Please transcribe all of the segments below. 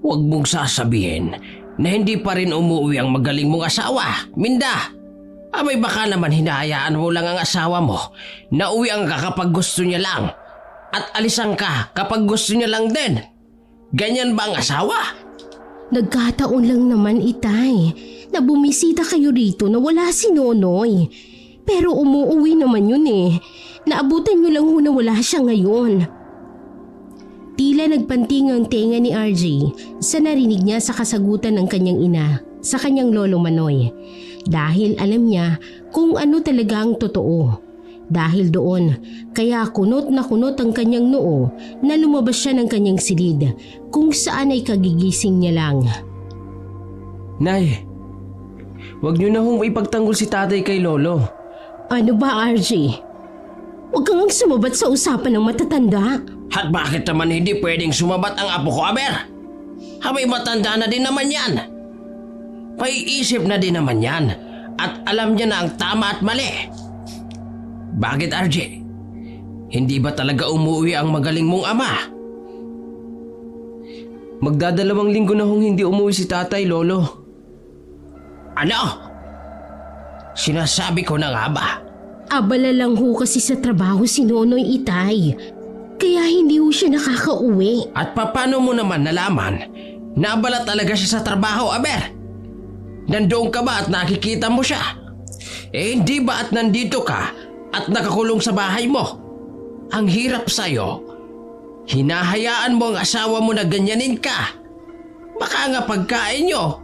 Huwag mong sasabihin na hindi pa rin umuwi ang magaling mong asawa, Minda. Abay baka naman hinahayaan mo lang ang asawa mo na uwi ang ka kapag gusto niya lang at alisan ka kapag gusto niya lang din. Ganyan ba ang asawa? Nagkataon lang naman, Itay, na bumisita kayo rito na wala si Nonoy. Pero umuuwi naman yun eh. Naabutan niyo lang ho na wala siya ngayon. Tila nagpanting ang tenga ni RJ sa narinig niya sa kasagutan ng kanyang ina sa kanyang lolo Manoy. Dahil alam niya kung ano talaga ang totoo. Dahil doon, kaya kunot na kunot ang kanyang noo na lumabas siya ng kanyang silid kung saan ay kagigising niya lang. Nay, wag niyo na hong ipagtanggol si tatay kay lolo. Ano ba, RJ? Huwag kang sumabat sa usapan ng matatanda. At bakit naman hindi pwedeng sumabat ang apo ko, Aber? Habay matanda na din naman yan. Paiisip na din naman yan at alam niya na ang tama at mali. Bakit, RJ? Hindi ba talaga umuwi ang magaling mong ama? Magdadalawang linggo na hong hindi umuwi si tatay, lolo. Ano? Sinasabi ko na nga ba? Abala lang ho kasi sa trabaho si Nonoy, Itay. Kaya hindi ho siya nakakauwi. At paano mo naman nalaman na abala talaga siya sa trabaho, Aber? Nandoon ka ba at nakikita mo siya? Eh hindi ba at nandito ka at nakakulong sa bahay mo? Ang hirap sa'yo. Hinahayaan mo ang asawa mo na ganyanin ka. Baka nga pagkain nyo,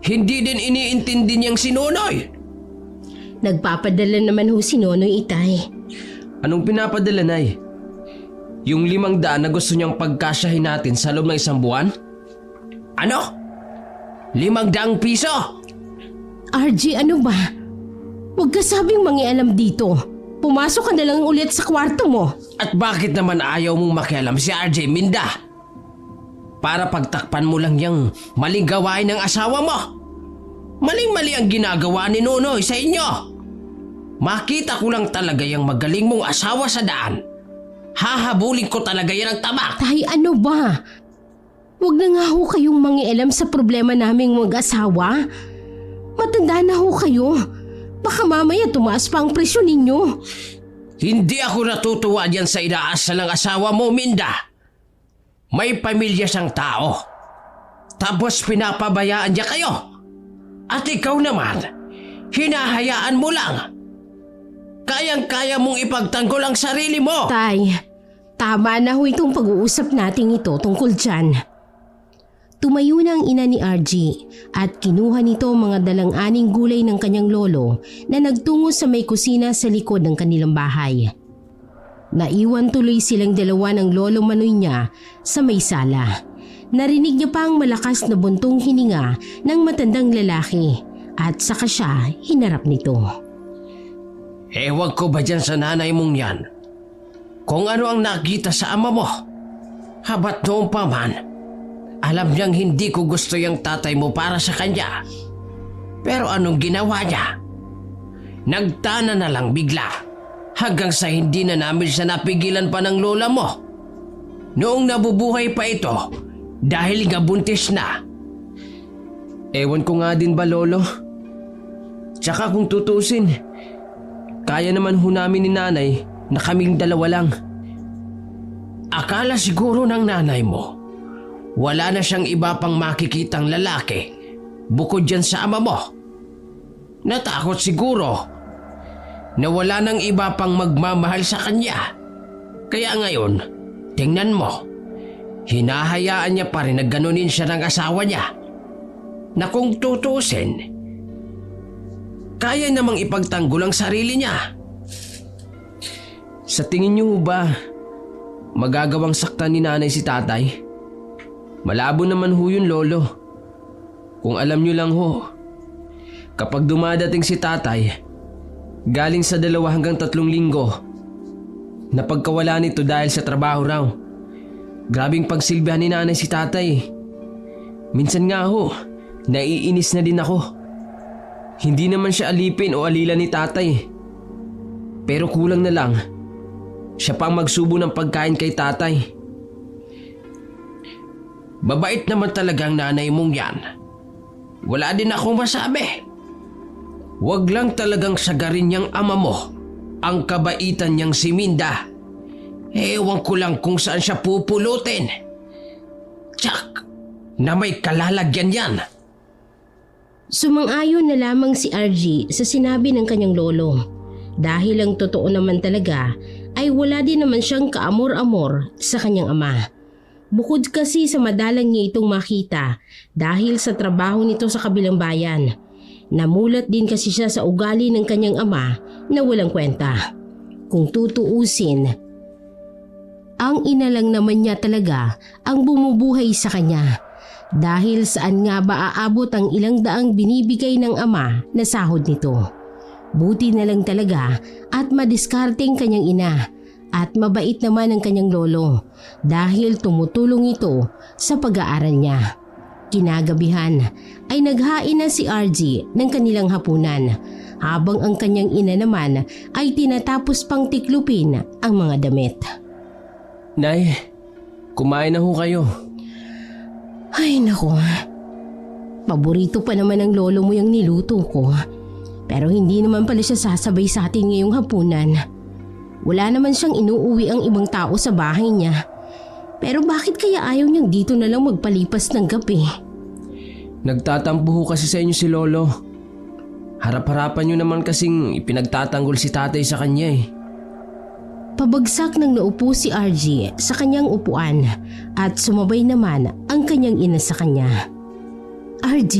hindi din iniintindi niyang si Nonoy. Nagpapadala naman ho si Nonoy, Itay. Anong pinapadala, Nay? Yung 500 na gusto niyang pagkasyahin natin sa loob ng 1 buwan? Ano? 500 piso? RJ, ano ba? Huwag ka sabing mangialam dito. Pumasok ka na lang ulit sa kwarto mo. At bakit naman ayaw mong makialam si RJ, Minda? Para pagtakpan mo lang yung maling gawain ng asawa mo. Maling-mali ang ginagawa ni Nonoy sa inyo. Makita ko lang talaga yung magaling mong asawa sa daan. Hahabulin ko talaga yan ang tabak. Tay, ano ba? Huwag na nga ho kayong mangialam sa problema naming mag-asawa. Matanda na ho kayo. Baka mamaya tumaas pa ang presyo ninyo. Hindi ako natutuwa diyan sa inaasal ng asawa mo, Minda. May pamilya siyang tao. Tapos pinapabayaan niya kayo. At ikaw naman, hinahayaan mo lang. Kayang-kaya mong ipagtanggol ang sarili mo. Tay, tama na ho itong pag-uusap nating ito tungkol dyan. Tumayo na ang ina ni RG at kinuha nito ang mga dalang-aning gulay ng kanyang lolo na nagtungo sa may kusina sa likod ng kanilang bahay. Naiwan tuloy silang dalawa ng lolo Manoy niya sa may sala. Narinig niya pa ang malakas na buntong hininga ng matandang lalaki at saka siya hinarap nito. Ewan ko ba dyan sa nanay mong yan? Kung ano ang nakita sa ama mo? Habat noon pa man, alam niyang hindi ko gusto yung tatay mo para sa kanya. Pero anong ginawa niya? Nagtana na lang bigla hanggang sa hindi na namin siya napigilan pa ng lola mo. Noong nabubuhay pa ito dahil nga buntis na. Ewan ko nga din ba, lolo? Tsaka kung tutusin, kaya naman ho namin ni nanay na kaming dalawa lang. Akala siguro ng nanay mo, wala na siyang iba pang makikitang lalaki bukod dyan sa ama mo. Natakot siguro na wala nang iba pang magmamahal sa kanya. Kaya ngayon, tingnan mo, hinahayaan niya pa rin na ganunin siya ng asawa niya. Na kung tutusin, kaya namang ipagtanggol ang sarili niya. Sa tingin niyo ba, magagawang saktan ni nanay si tatay? Malabo naman ho yun, lolo. Kung alam niyo lang ho, kapag dumadating si tatay, galing sa 2 hanggang 3 linggo, napagkawala nito dahil sa trabaho raw. Grabing pagsilbihan ni nanay si tatay. Minsan nga ho, naiinis na din ako. Hindi naman siya alipin o alila ni tatay. Pero kulang na lang, siya pang magsubo ng pagkain kay tatay. Mabait naman talagang nanay mong yan. Wala din akong masabi. Huwag lang talagang sagarin niyang ama mo ang kabaitan niyang si Minda. Ewan ko lang kung saan siya pupulutin. Tsak, na may kalalagyan yan. Sumang-ayon na lamang si RG sa sinabi ng kanyang lolo. Dahil ang totoo naman talaga ay wala din naman siyang kaamor-amor sa kanyang ama. Bukod kasi sa madalang niya itong makita dahil sa trabaho nito sa kabilang bayan. Namulat din kasi siya sa ugali ng kanyang ama na walang kwenta. Kung tutuusin, ang ina lang naman niya talaga ang bumubuhay sa kanya. Dahil saan nga ba aabot ang ilang daang binibigay ng ama na sahod nito? Buti na lang talaga at madiskarteng kanyang ina at mabait naman ang kanyang lolo dahil tumutulong ito sa pag-aaral niya. Kinagabihan ay naghain na si RG ng kanilang hapunan habang ang kanyang ina naman ay tinatapos pang tiklupin ang mga damit. Nay, kumain na ho kayo. Ay naku, paborito pa naman ng lolo mo yung niluto ko. Pero hindi naman pala siya sasabay sa atin ngayong hapunan. Wala naman siyang inuuwi ang ibang tao sa bahay niya. Pero bakit kaya ayaw niyang dito na lang magpalipas ng gabi? Nagtatampo ho kasi sa inyo si Lolo. Harap-harapan niyo naman kasing ipinagtatanggol si tatay sa kanya eh. Pabagsak nang naupo si RG sa kanyang upuan at sumabay naman ang kanyang ina sa kanya. RG,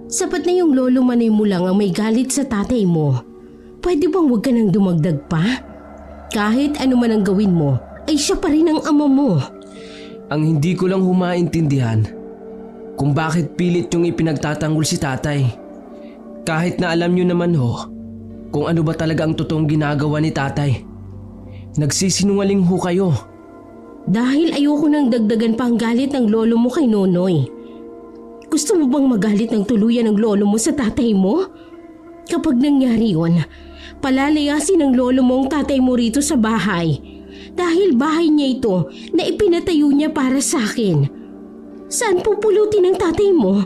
sapat na yung lolo manoy mo lang ang may galit sa tatay mo. Pwede bang huwag ka nang dumagdag pa? Kahit ano man ang gawin mo, ay siya pa rin ang ama mo. Ang hindi ko lang humaintindihan kung bakit pilit yung ipinagtatanggol si tatay. Kahit na alam niyo naman ho kung ano ba talaga ang totoong ginagawa ni tatay. Nagsisinungaling ho kayo. Dahil ayoko nang dagdagan pa ang galit ng lolo mo kay Nonoy. Gusto mo bang magalit ng tuluyan ng lolo mo sa tatay mo? Kapag nangyari yun, palalayasin ng lolo mo ang tatay mo rito sa bahay. Dahil bahay niya ito na ipinatayo niya para sa akin. Saan pupulutin ng tatay mo?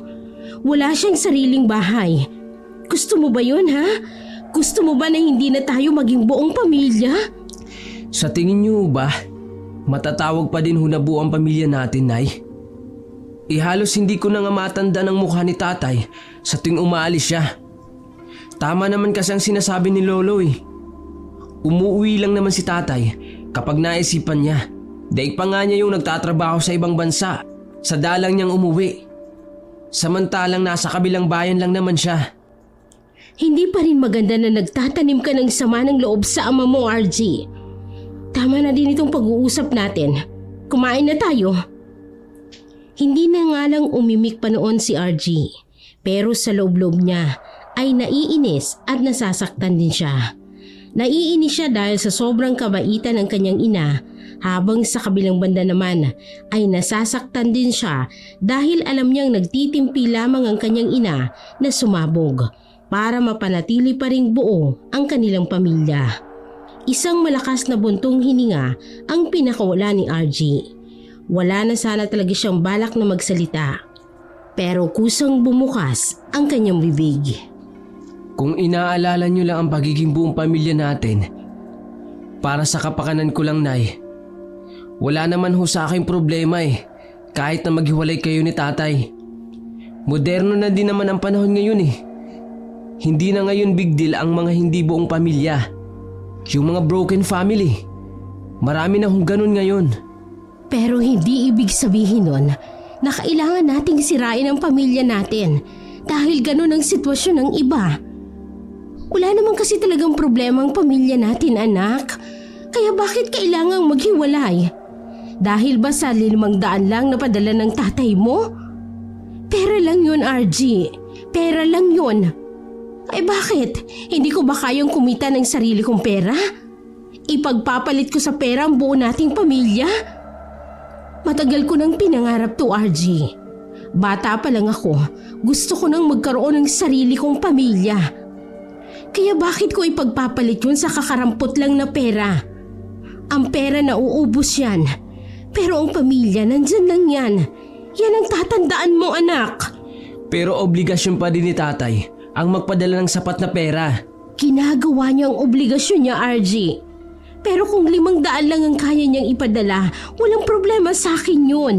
Wala siyang sariling bahay. Gusto mo ba yun, ha? Gusto mo ba na hindi na tayo maging buong pamilya? Sa tingin niyo ba, matatawag pa din ho na buo ang pamilya natin, Nay? Halos hindi ko na nga matanda ng mukha ni tatay sa tuwing umaalis siya. Tama naman kasi ang sinasabi ni Lolo eh. Umuwi lang naman si tatay kapag naisipan niya. Daig pa nga niya yung nagtatrabaho sa ibang bansa sa dalang niyang umuwi. Samantalang nasa kabilang bayan lang naman siya. Hindi pa rin maganda na nagtatanim ka ng sama ng loob sa ama mo, RG. Tama na din itong pag-uusap natin. Kumain na tayo. Hindi na nga lang umimik pa noon si RG. Pero sa loob-loob niya ay naiinis at nasasaktan din siya. Naiinis siya dahil sa sobrang kabaitan ng kanyang ina habang sa kabilang banda naman ay nasasaktan din siya dahil alam niyang nagtitimpi lamang ang kanyang ina na sumabog para mapanatili pa ring buo ang kanilang pamilya. Isang malakas na buntong hininga ang pinakawala ni RG. Wala na sana talaga siyang balak na magsalita. Pero kusang bumukas ang kanyang bibig. Kung inaalala niyo lang ang pagiging buong pamilya natin, para sa kapakanan ko lang, Nay. Wala naman ho sa aking problema eh, kahit na maghiwalay kayo ni tatay. Moderno na din naman ang panahon ngayon eh. Hindi na ngayon big deal ang mga hindi buong pamilya. Yung mga broken family. Marami na hong ganun ngayon. Pero hindi ibig sabihin nun na kailangan nating sirain ang pamilya natin dahil ganun ang sitwasyon ng iba. Wala naman kasi talagang problema ang pamilya natin, anak. Kaya bakit kailangang maghiwalay? Dahil ba sa 500 lang na padala ng tatay mo? Pera lang yun, RG. Pera lang yun. Ay bakit? Hindi ko ba kayang kumita ng sarili kong pera? Ipagpapalit ko sa pera ang buo nating pamilya? Matagal ko nang pinangarap to, RG. Bata pa lang ako, gusto ko nang magkaroon ng sarili kong pamilya. Kaya bakit ko ipagpapalit yun sa kakarampot lang na pera? Ang pera na uubos yan. Pero ang pamilya nandyan lang yan. Yan ang tatandaan mo, anak. Pero obligasyon pa din ni tatay ang magpadala ng sapat na pera. Ginagawa niya ang obligasyon niya, RG. Pero kung 500 lang ang kaya niyang ipadala, walang problema sa akin yun.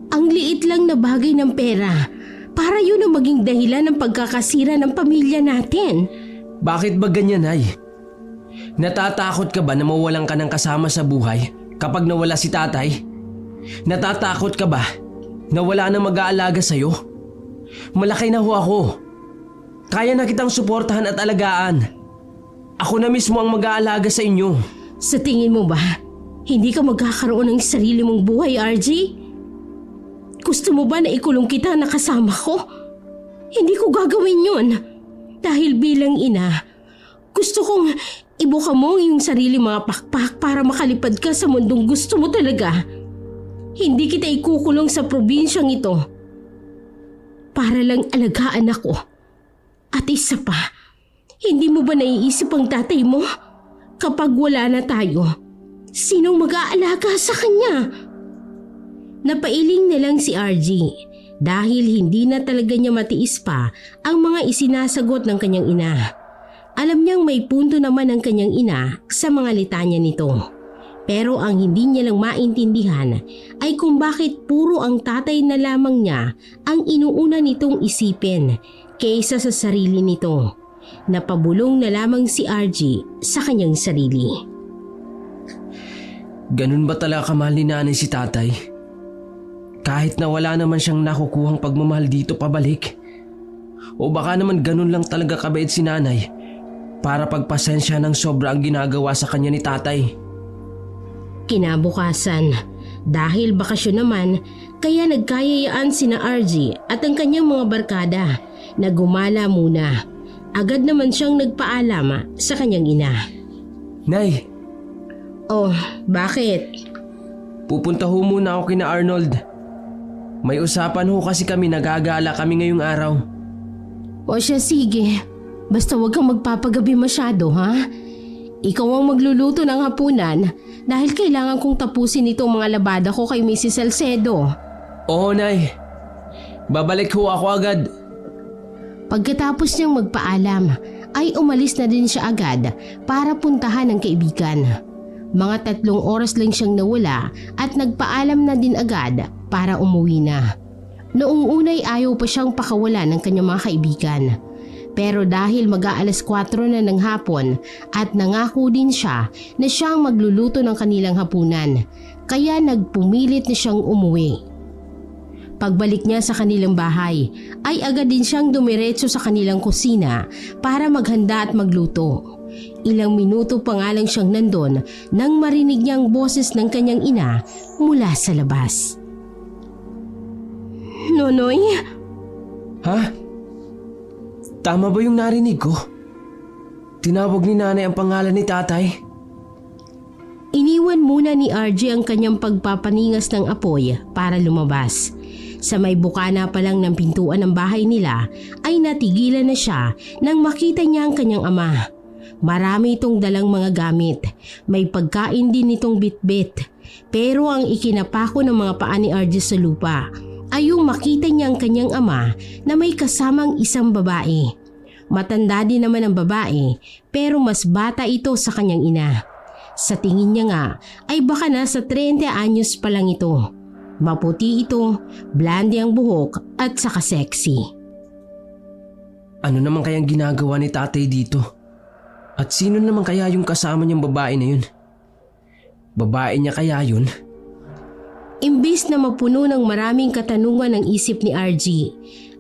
Ang liit lang na bagay ng pera, para yun ang maging dahilan ng pagkakasira ng pamilya natin. Bakit ba ganyan, Nay? Natatakot ka ba na mawalan ka ng kasama sa buhay kapag nawala si tatay? Natatakot ka ba na wala nang mag-aalaga sa'yo? Malaki na ho ako. Kaya na kitang suportahan at alagaan. Ako na mismo ang mag-aalaga sa inyo. Sa tingin mo ba, hindi ka magkakaroon ng sarili mong buhay, RG? Gusto mo ba na ikulong kita na kasama ko? Hindi ko gagawin yun. Dahil bilang ina, gusto kong ibuka mo ang iyong sarili mga pakpak para makalipad ka sa mundong gusto mo talaga. Hindi kita ikukulong sa probinsyang ito para lang alagaan ako. At isa pa, hindi mo ba naiisip ang tatay mo? Kapag wala na tayo, sinong mag-aalaga sa kanya? Napailing na lang si RG dahil hindi na talaga niya matiis pa ang mga isinasagot ng kanyang ina. Alam niyang may punto naman ang kanyang ina sa mga litanya nito. Pero ang hindi niya lang maintindihan ay kung bakit puro ang tatay na lamang niya ang inuuna nitong isipin kaysa sa sarili nito. Napabulong na lamang si RG sa kanyang sarili. Ganun ba talaga kamahal ni nanay si tatay? Kahit na wala naman siyang nakukuhang pagmamahal dito pabalik? O baka naman ganun lang talaga kabait si nanay para pagpasensya ng sobra ang ginagawa sa kanya ni tatay? Kinabukasan, dahil bakasyon naman, kaya nagkayayaan sina RG at ang kanyang mga barkada na gumala muna. Agad naman siyang nagpaalam sa kanyang ina. Nay, Oh, bakit? pupunta ho muna ako kina Arnold. May usapan ho kasi kami, nagagala kami ngayong araw. O siya, sige. Basta huwag kang magpapagabi masyado, ha? Ikaw ang magluluto ng hapunan dahil kailangan kong tapusin itong mga labada ko kay Mrs. Salcedo. Oo, Nay. Babalik ho ako agad. Pagkatapos niyang magpaalam, ay umalis na din siya agad para puntahan ng kaibigan. Mga 3 oras lang siyang nawala at nagpaalam na din agad para umuwi na. Noong unay ayaw pa siyang pakawalan ng kanyang mga kaibigan. Pero dahil mag-aalas 4 na ng hapon at nangako din siya na siyang magluluto ng kanilang hapunan, kaya nagpumilit na siyang umuwi. Pagbalik niya sa kanilang bahay ay agad din siyang dumiretso sa kanilang kusina para maghanda at magluto. Ilang minuto pa nga lang siyang nandun nang marinig niya ang boses ng kanyang ina mula sa labas. Nonoy? Ha? Tama ba yung narinig ko? Tinawag ni nanay ang pangalan ni tatay? Iniwan muna ni RJ ang kanyang pagpapaningas ng apoy para lumabas. Sa may bukana pa lang ng pintuan ng bahay nila ay natigilan na siya nang makita niya ang kanyang ama. Marami itong dalang mga gamit. May pagkain din itong bitbit. Pero ang ikinapako ng mga paa ni RJ sa lupa ay yung makita niya ang kanyang ama na may kasamang isang babae. Matanda din naman ang babae pero mas bata ito sa kanyang ina. Sa tingin niya nga ay baka nasa 30 anyos pa lang ito. Maputi ito, blonde ang buhok at saka sexy. Ano naman kayang ginagawa ni tatay dito? At sino naman kaya yung kasama niyang babae na yun? Babae niya kaya yun? Imbis na mapuno ng maraming katanungan ang isip ni RG,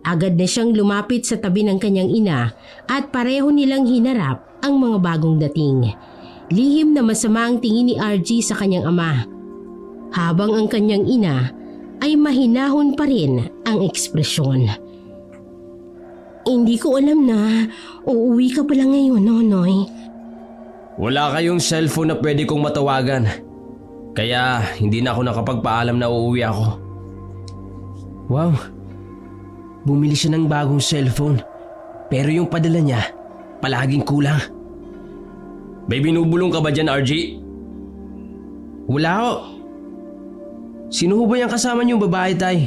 agad na siyang lumapit sa tabi ng kanyang ina at pareho nilang hinarap ang mga bagong dating. Lihim na masama ang tingin ni RG sa kanyang ama. Habang ang kanyang ina ay mahinahon pa rin ang ekspresyon. Hindi ko alam na uuwi ka pala ngayon, Nonoy. Wala kayong cellphone na pwede kong matawagan. Kaya hindi na ako nakapagpaalam na uuwi ako. Wow, bumili siya ng bagong cellphone. Pero yung padala niya, palaging kulang. May binubulong ka ba dyan, RG? Wala ho. Sino ho ba yung kasama niyong babae, Tay?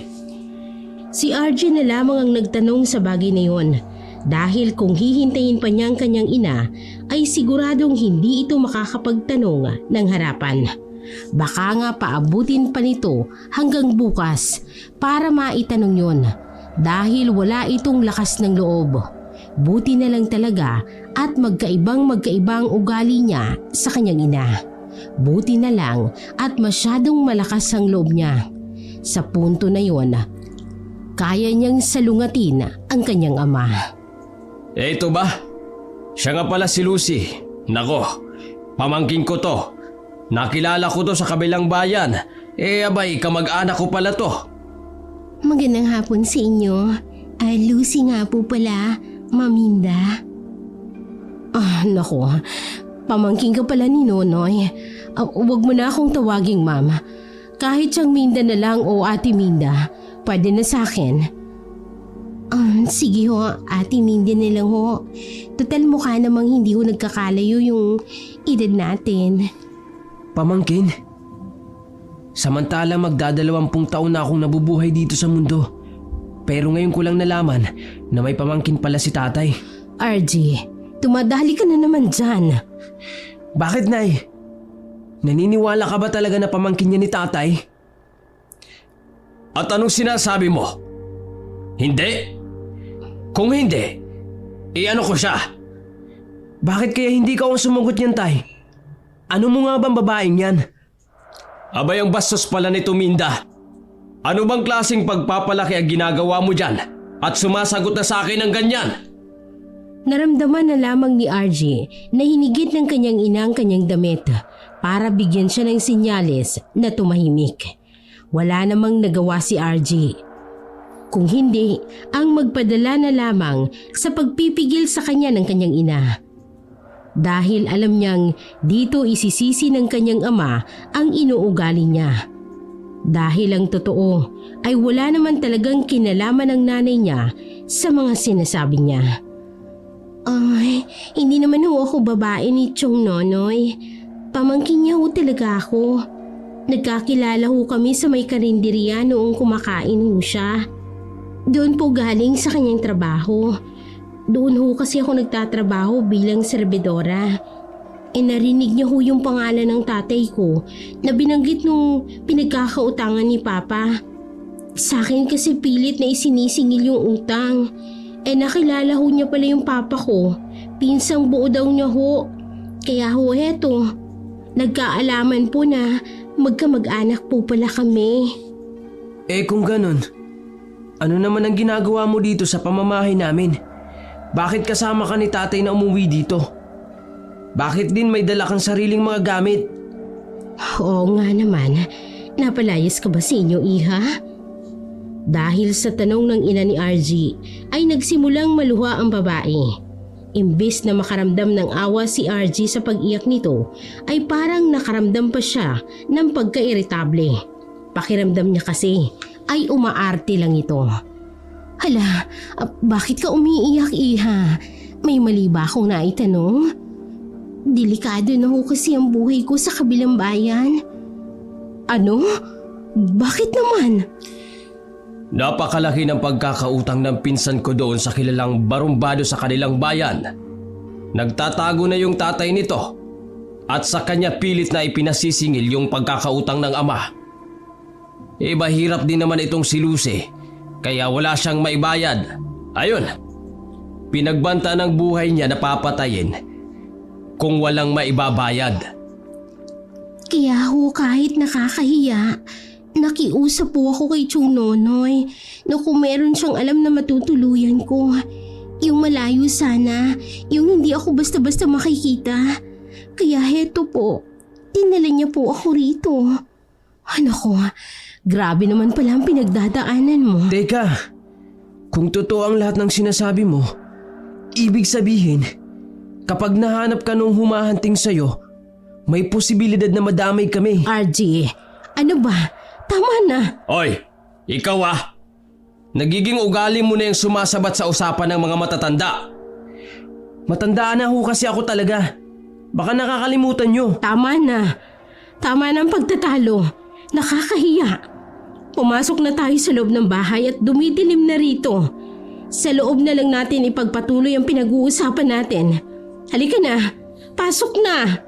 Si RJ na lamang ang nagtanong sa bagay na yon. Dahil kung hihintayin pa niya ang kanyang ina, ay siguradong hindi ito makakapagtanong ng harapan. Baka nga paabutin pa nito hanggang bukas para maitanong yon dahil wala itong lakas ng loob. Buti na lang talaga at magkaibang ugali niya sa kanyang ina. Buti na lang at masyadong malakas ang loob niya. Sa punto na yon, kaya niyang salungatin ang kanyang ama. Ito ba? Siya nga pala si Lucy. Nako, pamangkin ko to. Nakilala ko to sa kabilang bayan. Abay, kamag-anak ko pala to. Magandang hapon sa inyo. Lucy nga po pala, Maminda. Nako. Pamangkin ka pala ni Nonoy. Huwag mo na akong tawaging ma'am. Kahit siyang Minda na lang o Ate Minda, pwede na sa akin. Sige ho, Ate Minda na lang ho. Total mukha namang hindi ho nagkakalayo yung edad natin. Pamangkin? Samantala magdadalawampung taon na akong nabubuhay dito sa mundo. Pero ngayon ko lang nalaman na may pamangkin pala si tatay. RJ, tumadali ka na naman dyan. Bakit, Nay? Naniniwala ka ba talaga na pamangkin niya ni tatay? At anong sinasabi mo? Hindi? Kung hindi, ano ko siya? Bakit kaya hindi ka ang sumagot niyan, Tay? Ano mo nga bang babaeng yan? Abay, ang bastos pala nito, Minda. Ano bang klaseng pagpapalaki ang ginagawa mo dyan? At sumasagot na sa akin ng ganyan? Naramdaman na lamang ni RJ na hinigit ng kanyang ina ang kanyang damit para bigyan siya ng sinyales na tumahimik. Wala namang nagawa si RJ. Kung hindi, ang magpadala na lamang sa pagpipigil sa kanya ng kanyang ina. Dahil alam niyang dito isisisi ng kanyang ama ang inuugali niya. Dahil ang totoo ay wala naman talagang kinalaman ng nanay niya sa mga sinasabi niya. Ay, hindi naman ho ako babae ni Chong Nonoy. Pamangkin niya ho talaga ako. Nagkakilala ho kami sa may karinderiya noong kumakain ho siya. Doon po galing sa kanyang trabaho. Doon ho kasi ako nagtatrabaho bilang serbidora. Narinig niya ho yung pangalan ng tatay ko na binanggit nung pinagkakautangan ni Papa. Sa akin kasi pilit na isinisingil yung utang. Nakilala ho niya pala yung Papa ko. Pinsang buo daw niya ho. Kaya ho eto, nagkaalaman po na magkamag-anak po pala kami. Kung ganun, ano naman ang ginagawa mo dito sa pamamahay namin? Bakit kasama ka ni tatay na umuwi dito? Bakit din may dala kang sariling mga gamit? Oo nga naman, napalayas ka ba sa inyo, Iha? Dahil sa tanong ng ina ni RG ay nagsimulang maluha ang babae. Imbes na makaramdam ng awa si RG sa pag-iyak nito ay parang nakaramdam pa siya ng pagka-iritable. Pakiramdam niya kasi ay umaarte lang ito. Hala, bakit ka umiiyak, Iha? May mali ba akong naitanong? Delikado na ho kasi ang buhay ko sa kabilang bayan. Ano? Bakit naman? Napakalaki ng pagkakautang ng pinsan ko doon sa kilalang barumbado sa kanilang bayan. Nagtatago na yung tatay nito at sa kanya pilit na ipinasisingil yung pagkakautang ng ama. Mahirap din naman itong si Lucy kaya wala siyang maibayad. Ayun, pinagbanta ng buhay niya na papatayin kung walang maibabayad. Kaya ho kahit nakakahiya, nakiusap po ako kay Chong Nonoy na kung meron siyang alam na matutuluyan ko, yung malayo sana, yung hindi ako basta-basta makikita. Kaya heto po, dinala niya po ako rito. Ano ko, grabe naman pala ang pinagdadaanan mo. Teka, kung totoo ang lahat ng sinasabi mo, ibig sabihin, kapag nahanap ka nung humahanting sa'yo, may posibilidad na madamay kami. RG, ano ba? Tama na. Oy, ikaw nagiging ugali mo na yung sumasabat sa usapan ng mga matatanda. Matandaan na ho kasi ako talaga. Baka nakakalimutan nyo. Tama na. Tama na ang pagtatalo. Nakakahiya. Pumasok na tayo sa loob ng bahay at dumidilim na rito. Sa loob na lang natin ipagpatuloy ang pinag-uusapan natin. Halika na, pasok na!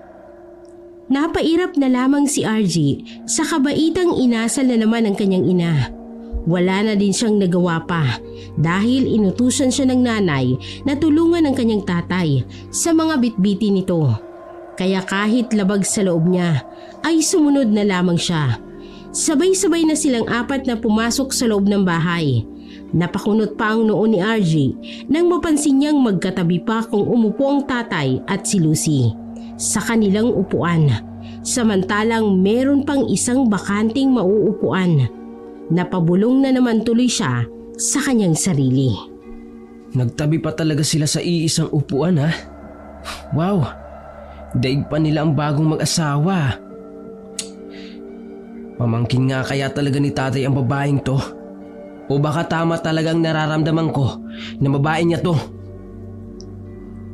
Napairap na lamang si RG sa kabaitang inasal na naman ng kanyang ina. Wala na din siyang nagawa pa dahil inutusan siya ng nanay na tulungan ng kanyang tatay sa mga bitbiti nito. Kaya kahit labag sa loob niya ay sumunod na lamang siya. Sabay-sabay na silang apat na pumasok sa loob ng bahay. Napakunot pa ang noo ni RG nang mapansin niyang magkatabi pa kung umupo ang tatay at si Lucy sa kanilang upuan. Samantalang meron pang isang bakanting mauupuan. Napabulong na naman tuloy siya sa kanyang sarili. Nagtabi pa talaga sila sa iisang upuan ha? Wow, daig pa nila ang bagong mag-asawa. Pamangkin nga kaya talaga ni tatay ang babaeng to? O baka tama talagang nararamdaman ko na babae niya to?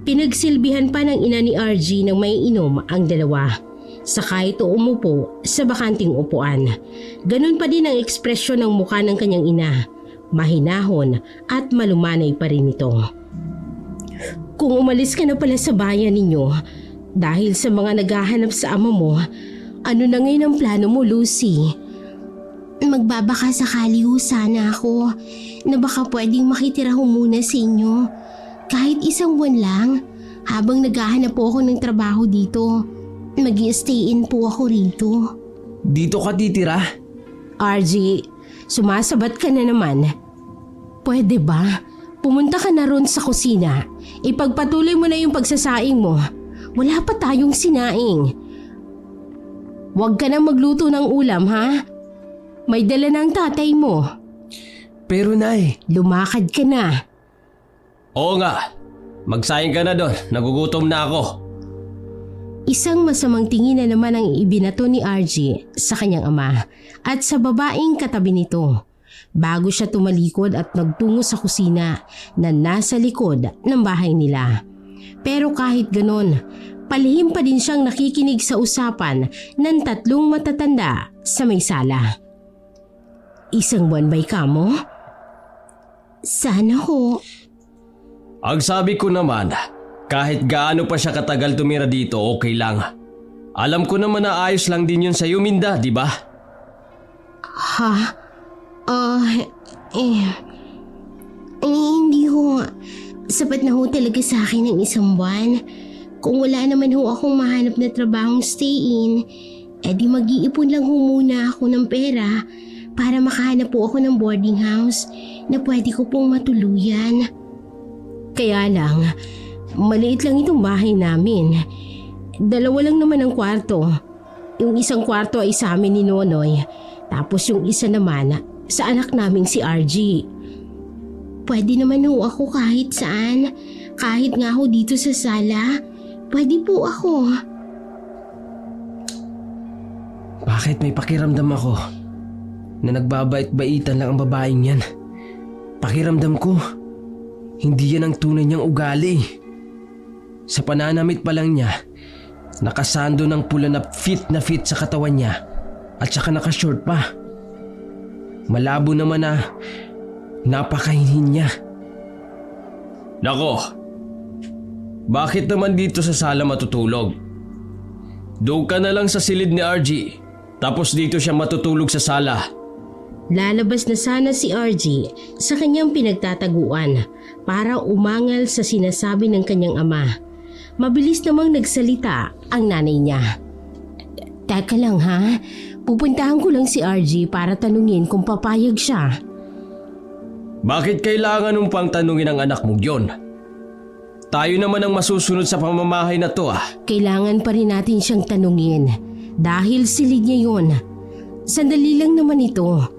Pinagsilbihan pa ng ina ni RG ng may inom ang dalawa. Saka ito umupo sa bakanting upuan. Ganun pa din ang ekspresyon ng mukha ng kanyang ina. Mahinahon at malumanay pa rin ito. Kung umalis ka na pala sa bayan ninyo dahil sa mga naghahanap sa ama mo, ano na ngayon ang plano mo, Lucy? Magbabaka sakali ho sana ako na baka pwedeng makitira ho muna sa inyo. Kahit isang buwan lang, habang naghahanap po ako ng trabaho dito. Mag-i-stay in po ako rito. Dito ka titira? RG, sumasabat ka na naman. Pwede ba? Pumunta ka na ron sa kusina. Ipagpatuloy mo na yung pagsasaing mo. Wala pa tayong sinaing. Huwag ka na magluto ng ulam, ha? May dala ng tatay mo. Pero nay, Lumakad ka na. Oo nga, magsayang ka na doon, nagugutom na ako. Isang masamang tingin na naman ang ibinato ni RG sa kanyang ama at sa babaeng katabi nito bago siya tumalikod at nagtungo sa kusina na nasa likod ng bahay nila. Pero kahit ganon, palihim pa din siyang nakikinig sa usapan ng tatlong matatanda sa may sala. Isang buwan ba'y kamo? Sana ho. Ang sabi ko naman, kahit gaano pa siya katagal tumira dito, okay lang. Alam ko naman na ayos lang din yun sa'yo, Minda, di ba? Ha? Hindi ho. Sapat na ho talaga sa akin ng isang buwan. Kung wala naman ho akong mahanap na trabahong stay-in, edi mag-iipon lang ho muna ako ng pera para makahanap po ako ng boarding house na pwede ko pong matuluyan. Kaya lang, maliit lang itong bahay namin. 2 lang naman ang kwarto. Yung isang kwarto ay sa amin ni Nonoy. Tapos yung isa naman sa anak naming si RG. Pwede naman ho ako kahit saan. Kahit nga ho dito sa sala. Pwede po ako. bakit may pakiramdam ako na nagbabait-baitan lang ang babaeng yan? Pakiramdam ko, hindi yan ang tunay niyang ugali. Sa pananamit pa lang niya, nakasando ng pula na fit sa katawan niya at saka nakashort pa. Malabo naman na napakahinhin niya. Nako, bakit naman dito sa sala matutulog? Doon ka na lang sa silid ni RG, tapos dito siya matutulog sa sala. Lalabas na sana si RG sa kanyang pinagtataguan para umangal sa sinasabi ng kanyang ama. Mabilis namang nagsalita ang nanay niya. Teka lang ha, pupuntahan ko lang si RG para tanungin kung papayag siya. Bakit kailangan mong pang tanungin ang anak mong yon? Tayo naman ang masusunod sa pamamahay na to ah. Kailangan pa rin natin siyang tanungin dahil silid niya yun. Sandali lang naman ito.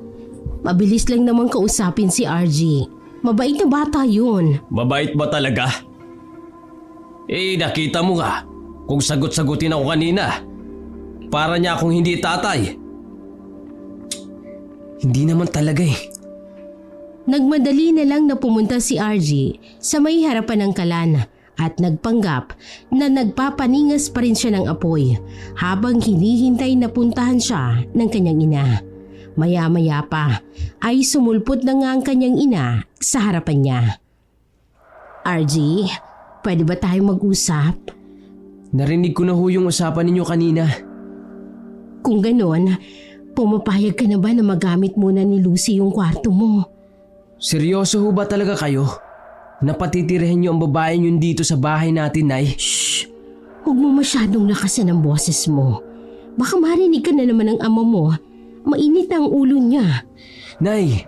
Mabilis lang naman kausapin si RG. Mabait na bata yun. Mabait ba talaga? Nakita mo nga kung sagot-sagutin ako kanina. Para niya akong hindi tatay. Hindi naman talaga eh. Nagmadali na lang na pumunta si RG sa may harapan ng kalan at nagpanggap na nagpapaningas pa rin siya ng apoy habang hinihintay na puntahan siya ng kanyang ina. Maya-maya pa ay sumulpot na nga ang kanyang ina sa harapan niya. RG, pwede ba tayo mag-usap? Narinig ko na ho yung usapan ninyo kanina. Kung ganon, pumapayag ka na ba na magamit muna ni Lucy yung kwarto mo? Seryoso ho ba talaga kayo? Napatitirahin niyo ang babae niyo dito sa bahay natin, Nay? Shh! Huwag mo masyadong lakasan ang boses mo. Baka marinig ka na naman ng ama mo. Mainit ang ulo niya. Nay,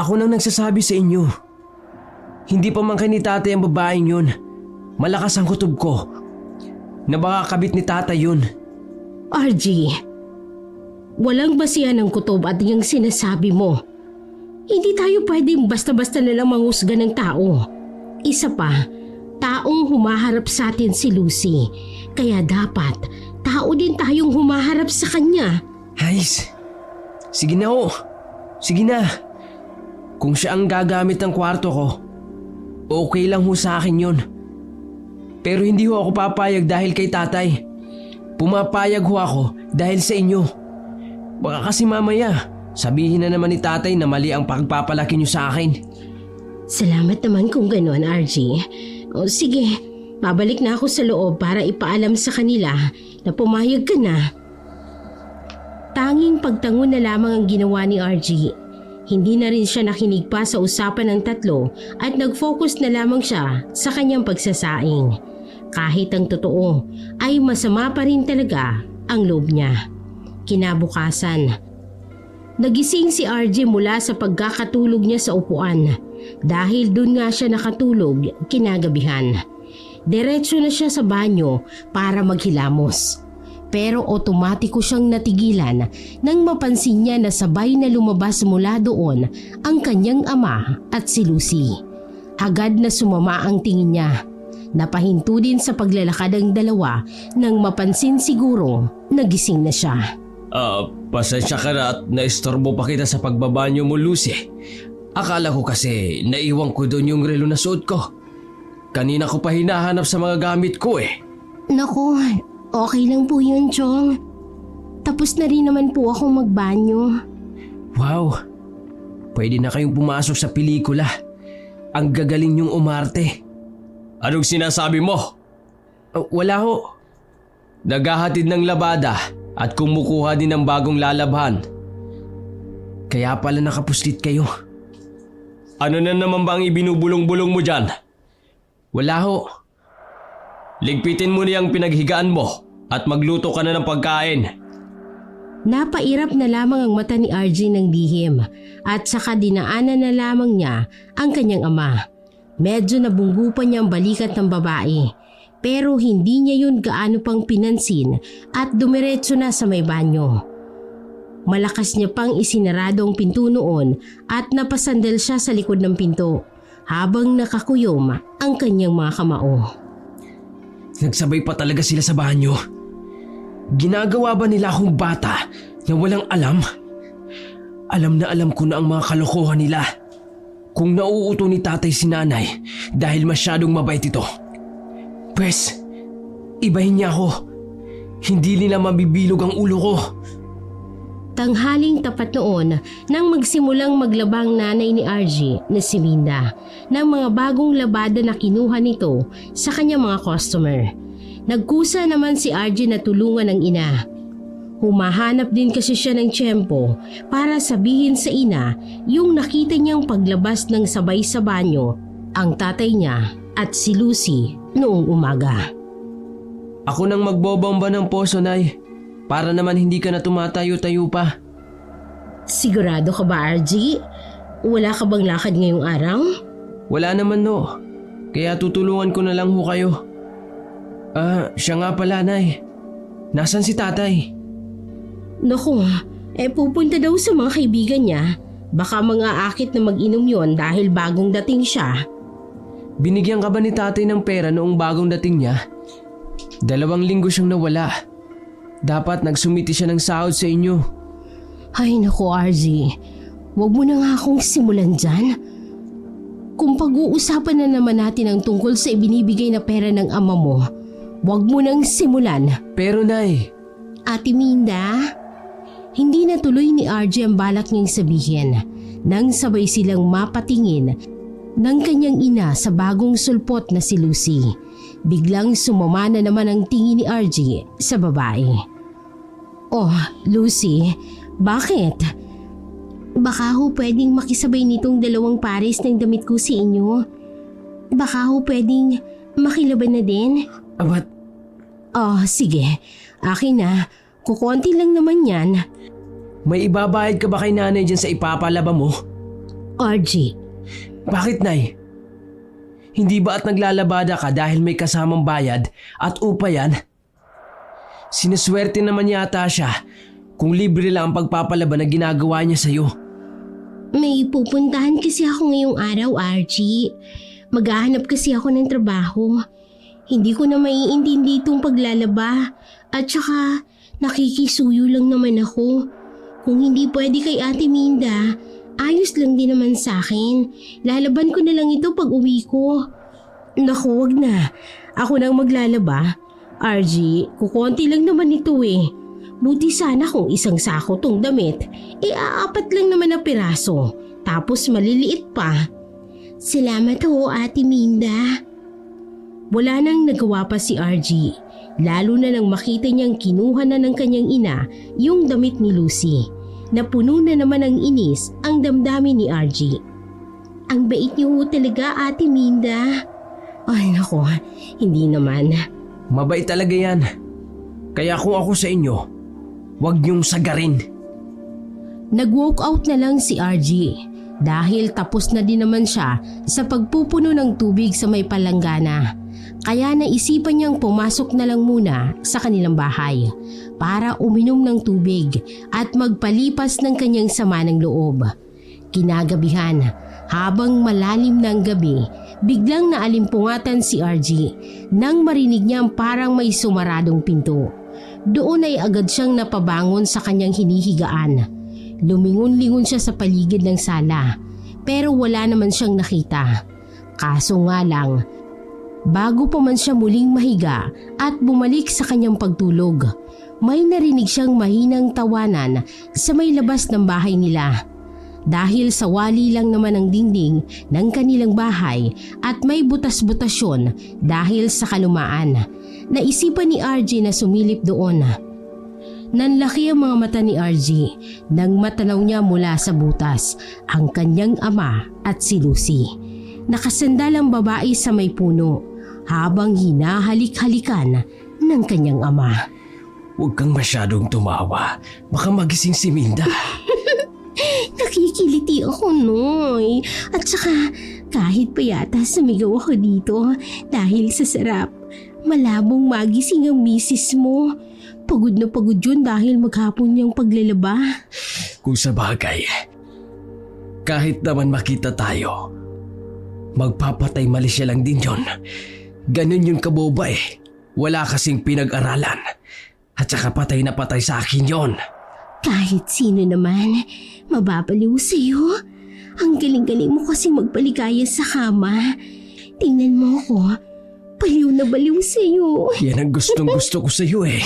ako nang nagsasabi sa inyo. Hindi pa man kay ni tatay ang babaeng yun. Malakas ang kutob ko na baka kabit ni tatay yun. RG, walang basihan ng kutob at yung sinasabi mo. Hindi tayo pwedeng basta-basta nalang manghusga ng tao. Isa pa, taong humaharap sa atin si Lucy. Kaya dapat, tao din tayong humaharap sa kanya. Hays, sige na ho. Sige na. Kung siya ang gagamit ng kwarto ko, okay lang ho sa akin yun. Pero hindi ho ako papayag dahil kay tatay. Pumapayag ho ako dahil sa inyo. Baka kasi mamaya, sabihin na naman ni tatay na mali ang pagpapalaki niyo sa akin. Salamat naman kung gano'n, RG. O sige, babalik na ako sa loob para ipaalam sa kanila na pumayag ka na. Tanging pagtangon na lamang ang ginawa ni RG. Hindi na rin siya nakinig pa sa usapan ng tatlo at nag-focus na lamang siya sa kanyang pagsasaing. Kahit ang totoo ay masama pa rin talaga ang loob niya. Kinabukasan, nagising si RJ mula sa pagkakatulog niya sa upuan dahil doon nga siya nakatulog kinagabihan. Diretso na siya sa banyo para maghilamos. Pero otomatiko siyang natigilan nang mapansin niya na sabay na lumabas mula doon ang kanyang ama at si Lucy. Agad na sumama ang tingin niya. Napahinto din sa paglalakad ang dalawa nang mapansin siguro nagising na siya. Pasensya ka na at naistorbo pa kita sa pagbabanyo mo, Lucy. Akala ko kasi naiwan ko doon yung relo na suot ko. Kanina ko pa hinahanap sa mga gamit ko eh. Naku, okay lang po yun, Chong. Tapos na rin naman po ako magbanyo. Wow, pwede na kayong pumasok sa pelikula. Ang gagaling niyong umarte. Anong sinasabi mo? Wala ho. Naghahatid ng labada at kumukuha din ng bagong lalabhan. Kaya pala nakapuslit kayo. Ano na naman ba ang ibinubulong-bulong mo dyan? Wala ho. Ligpitin mo niyang pinaghigaan mo at magluto ka na ng pagkain. Napairap na lamang ang mata ni RJ ng lihim at saka dinaanan na lamang niya ang kanyang ama. Medyo nabunggo pa niya ang balikat ng babae pero hindi niya yun gaano pang pinansin at dumiretso na sa may banyo. Malakas niya pang isinarado ang pinto noon at napasandal siya sa likod ng pinto habang nakakuyom ang kanyang mga kamao. Nagsabay pa talaga sila sa banyo. Ginagawa ba nila akong bata na walang alam? Alam na alam ko na ang mga kalokohan nila. Kung nauuto ni tatay si nanay dahil masyadong mabait ito, pwes, ibahin niya ako. Hindi nila mabibilog ang ulo ko. Tanghaling tapat noon nang magsimulang maglabang nanay ni RJ na si Linda ng mga bagong labada na kinuha nito sa kanyang mga customer. Nagkusa naman si RJ na tulungan ng ina. Humahanap din kasi siya ng tiyempo para sabihin sa ina yung nakita niyang paglabas ng sabay sa banyo ang tatay niya at si Lucy noong umaga. Ako nang magbobomba ng poso, Nay. Para naman hindi ka na tumatayo-tayo pa. Sigurado ka ba, RJ? Wala ka bang lakad ngayong araw? Wala naman, no. Kaya tutulungan ko na lang ho kayo. Siya nga pala, Nay. Nasaan si tatay? Naku, pupunta daw sa mga kaibigan niya. Baka mga akit na mag-inom yon dahil bagong dating siya. Binigyan ka ba ni tatay ng pera noong bagong dating niya? 2 linggo siyang nawala. Dapat nagsumiti siya ng sahod sa inyo. Ay naku, RJ. Huwag mo na nga akong simulan dyan. Kung pag-uusapan na naman natin ang tungkol sa ibinibigay na pera ng ama mo, huwag mo nang simulan. Pero, Nay. Ate Minda, Hindi natuloy ni RJ ang balak niyang sabihin nang sabay silang mapatingin ng kanyang ina sa bagong sulpot na si Lucy. Biglang sumama na naman ang tingin ni RJ sa babae. "Oh, Lucy, bakit? Baka ho pwedeng makisabay nitong dalawang pares ng damit ko sa inyo. Baka ho pwedeng makilaban na din." Abat, "Oh, sige. Akin na. Kukonti lang naman yan." may ibabayad ka ba kay nanay dyan sa ipapalaba mo? RJ, Bakit, Nay? Hindi ba at naglalabada ka dahil may kasamang bayad at upa yan? Sinuswerte naman yata siya kung libre lang ang pagpapalaba na ginagawa niya sa'yo. may pupuntahan kasi ako ngayong araw, RJ. Maghahanap kasi ako ng trabaho. Hindi ko na maiintindi itong paglalaba. At saka, nakikisuyo lang naman ako. Kung hindi pwede kay Ate Minda, ayos lang din naman sa akin. Lalaban ko na lang ito pag uwi ko. Naku, wag na. Ako nang maglalaba. RJ, kukonti lang naman ito eh. Buti sana kung isang sako tong damit. Aapat lang naman na piraso. Tapos maliliit pa. Salamat ho, Ate Minda. Wala nang nagawa pa si RJ. Lalo na nang makita niyang kinuha na ng kanyang ina yung damit ni Lucy. Napuno na naman ng inis ang damdamin ni RJ. Ang bait niyo ho talaga, Ate Minda. Ay nako, hindi naman. Mabait talaga yan. Kaya kung ako sa inyo, huwag niyong sagarin. Nag-walk out na lang si RJ dahil tapos na din naman siya sa pagpupuno ng tubig sa may palanggana. Kaya naisipan niyang pumasok na lang muna sa kanilang bahay para uminom ng tubig at magpalipas ng kanyang sama ng loob. Kinagabihan, habang malalim na ang gabi, biglang naalimpungatan si RJ nang marinig niya parang may sumaradong pinto. Doon ay agad siyang napabangon sa kanyang hinihigaan. Lumingon-lingon siya sa paligid ng sala pero wala naman siyang nakita. Kaso nga lang, bago pa man siya muling mahiga at bumalik sa kanyang pagtulog, may narinig siyang mahinang tawanan sa may labas ng bahay nila. Dahil sa wali lang naman ang dingding ng kanilang bahay at may butas-butasyon dahil sa kalumaan, naisipan ni RJ na sumilip doon. Nanlaki ang mga mata ni RJ nang matanaw niya mula sa butas ang kanyang ama at si Lucy. Nakasandal ang babae sa may puno habang hinahalik-halikan ng kanyang ama. Huwag kang masyadong tumawa. Baka magising si Minda. Nakikiliti ako, Noy. At saka kahit pa yata sumigaw ako dito dahil sa sarap, malabong magising ang misis mo. Pagod na pagod yun dahil maghapon niyang paglalaba. Kung sa bagay, kahit naman makita tayo, magpapatay mali siya lang din yon. Ganun yung kaboba eh. Wala kasing pinag-aralan. At saka patay na patay sa akin yon. Kahit sino naman, mababaliw sa'yo. Ang galing-galing mo kasi magpaligaya sa kama. Tingnan mo ako, baliw na baliw sa'yo. Yan ang gustong-gusto ko sa'yo eh.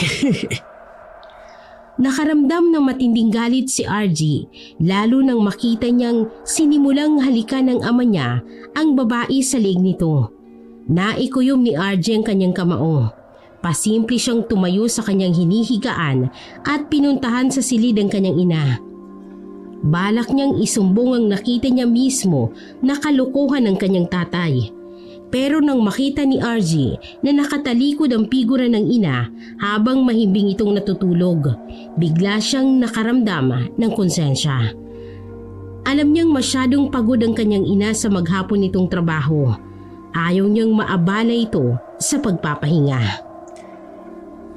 Nakaramdam ng matinding galit si RJ, lalo nang makita niyang sinimulang halikan ng ama niya ang babae sa leeg nito. Naikuyom ni RJ ang kanyang kamao. Pasimple siyang tumayo sa kanyang hinihigaan at pinuntahan sa silid ang kanyang ina. Balak niyang isumbong ang nakita niya mismo na kalokohan ng kanyang tatay. Pero nang makita ni RJ na nakatalikod ang figura ng ina habang mahimbing itong natutulog, bigla siyang nakaramdam ng konsensya. Alam niyang masyadong pagod ang kanyang ina sa maghapon nitong trabaho. Ayaw niyang maabala ito sa pagpapahinga.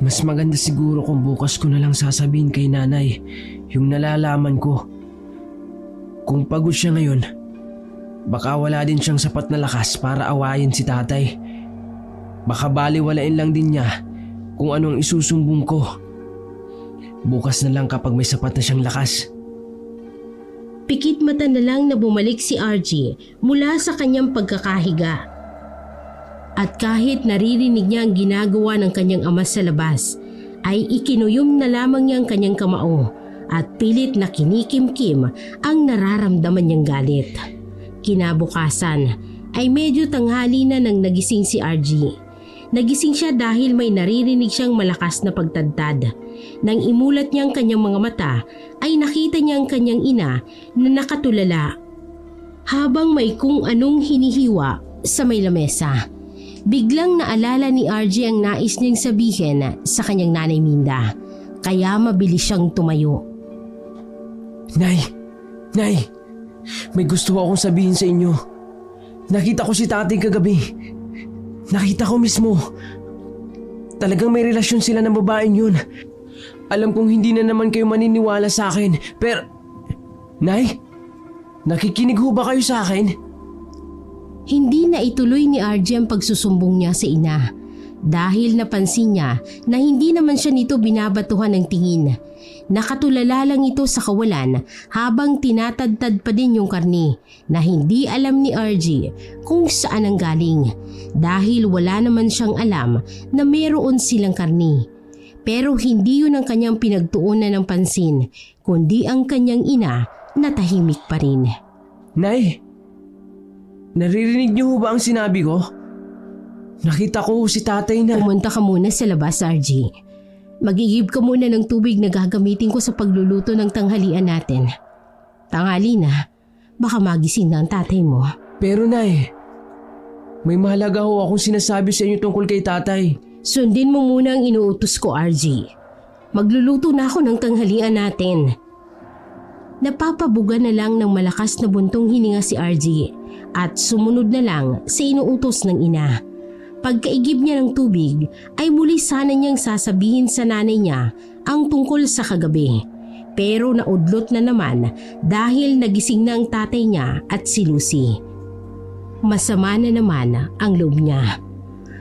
Mas maganda siguro kung bukas ko na lang sasabihin kay nanay yung nalalaman ko. Kung pagod siya ngayon, baka wala din siyang sapat na lakas para awayin si tatay. Baka baliwalain lang din niya kung anong isusumbong ko. Bukas na lang kapag may sapat na siyang lakas. Pikit mata na lang na bumalik si RJ mula sa kanyang pagkakahiga. At kahit naririnig niya ang ginagawa ng kanyang ama sa labas, ay ikinuyom na lamang niya ang kanyang kamao at pilit na kinikimkim ang nararamdaman niyang galit. Kinabukasan ay medyo tanghali na nang nagising si RG. Nagising siya dahil may naririnig siyang malakas na pagtadtad. Nang imulat niya ang kanyang mga mata ay nakita niya ang kanyang ina na nakatulala habang may kung anong hinihiwa sa may lamesa. Biglang naalala ni RG ang nais niyang sabihin sa kanyang nanay Minda, kaya mabilis siyang tumayo. Nay! Nay! May gusto akong sabihin sa inyo. Nakita ko si tatay kagabi. Nakita ko mismo. Talagang may relasyon sila ng babaeng yun. Alam kong hindi na naman kayo maniniwala sa akin, pero... Nay? Nakikinig ho ba kayo sa akin? Hindi na ituloy ni RG ang pagsusumbong niya sa ina dahil napansin niya na hindi naman siya nito binabatuhan ng tingin. Nakatulala lang ito sa kawalan habang tinatadtad pa din yung karni na hindi alam ni RG kung saan ang galing dahil wala naman siyang alam na meron silang karni. Pero hindi yun ang kanyang pinagtuunan ng pansin kundi ang kanyang ina na tahimik pa rin. Nay, naririnig niyo ho ba ang sinabi ko? Nakita ko si tatay na... Pumunta ka muna sa labas, RG. Magigib ka muna ng tubig na gagamitin ko sa pagluluto ng tanghalian natin. Tanghali na, baka magising na ang tatay mo. Pero Nay, may mahalaga ho akong sinasabi sa inyo tungkol kay tatay. Sundin mo muna ang inuutos ko, RG. Magluluto na ako ng tanghalian natin. Napapabuga na lang ng malakas na buntong hininga si RG at sumunod na lang sa inuutos ng ina. Pagkaigib niya ng tubig ay muli sana niyang sasabihin sa nanay niya ang tungkol sa kagabi. Pero naudlot na naman dahil nagising na ang tatay niya at si Lucy. Masama na naman ang loob niya.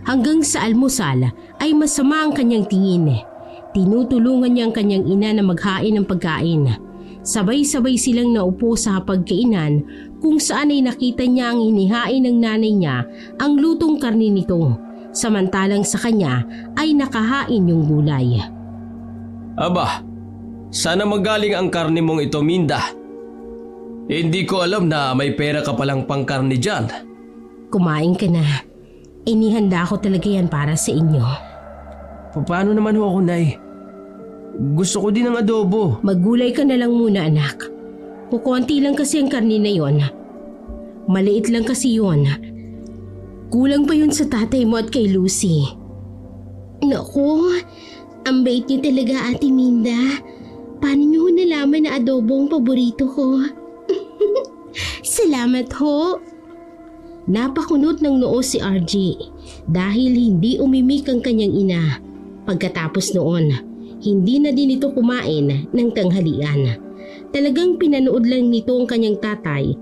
Hanggang sa almusal ay masama ang kanyang tingin. Tinutulungan niya ang kanyang ina na maghain ng pagkain. Sabay-sabay silang naupo sa hapagkainan kung saan ay nakita niya ang hinihain ng nanay niya ang lutong karni nito, samantalang sa kanya ay nakahain yung gulay. Aba, sana magaling ang karni mong ito, Minda. Hindi ko alam na may pera ka palang pangkarni dyan. Kumain ka na. Inihanda ko talaga yan para sa inyo. Paano naman ho ako, Nay? Gusto ko din ng adobo. Maggulay ka na lang muna, anak. Kukunti lang kasi ang karni na yon. Maliit lang kasi yon. Kulang pa yun sa tatay mo at kay Lucy. Naku, ang bait niyo talaga, Ate Minda. Paano niyo nalaman na adobo ang paborito ko? Salamat ho. Napakunot ng noo si RG dahil hindi umimik ang kanyang ina. Pagkatapos noon, hindi na din ito kumain ng tanghalian. Talagang pinanood lang nito ang kanyang tatay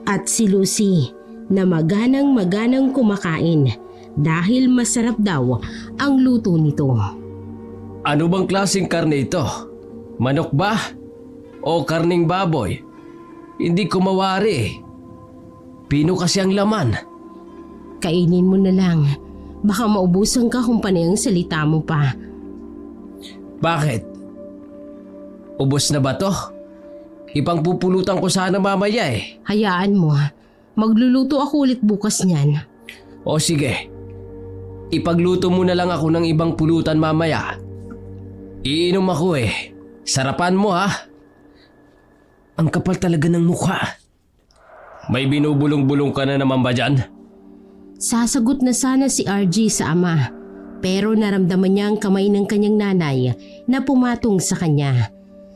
at si Lucy na maganang kumakain dahil masarap daw ang luto nito. Ano bang klaseng karne ito? Manok ba? O karning baboy? Hindi ko mawari. Pino kasi ang laman. Kainin mo na lang. Baka maubusan ka kung panay ang salita mo pa. Bakit? Ubos na ba to? Ipangpupulutan ko sana mamaya eh. Hayaan mo. Magluluto ako ulit bukas niyan. O sige. Ipagluto mo na lang ako ng ibang pulutan mamaya. Iinom ako eh. Sarapan mo ha. Ang kapal talaga ng mukha. May binubulong-bulong ka na naman ba dyan? Sasagot na sana si RG sa ama. Pero naramdaman niya ang kamay ng kanyang nanay na pumatong sa kanya.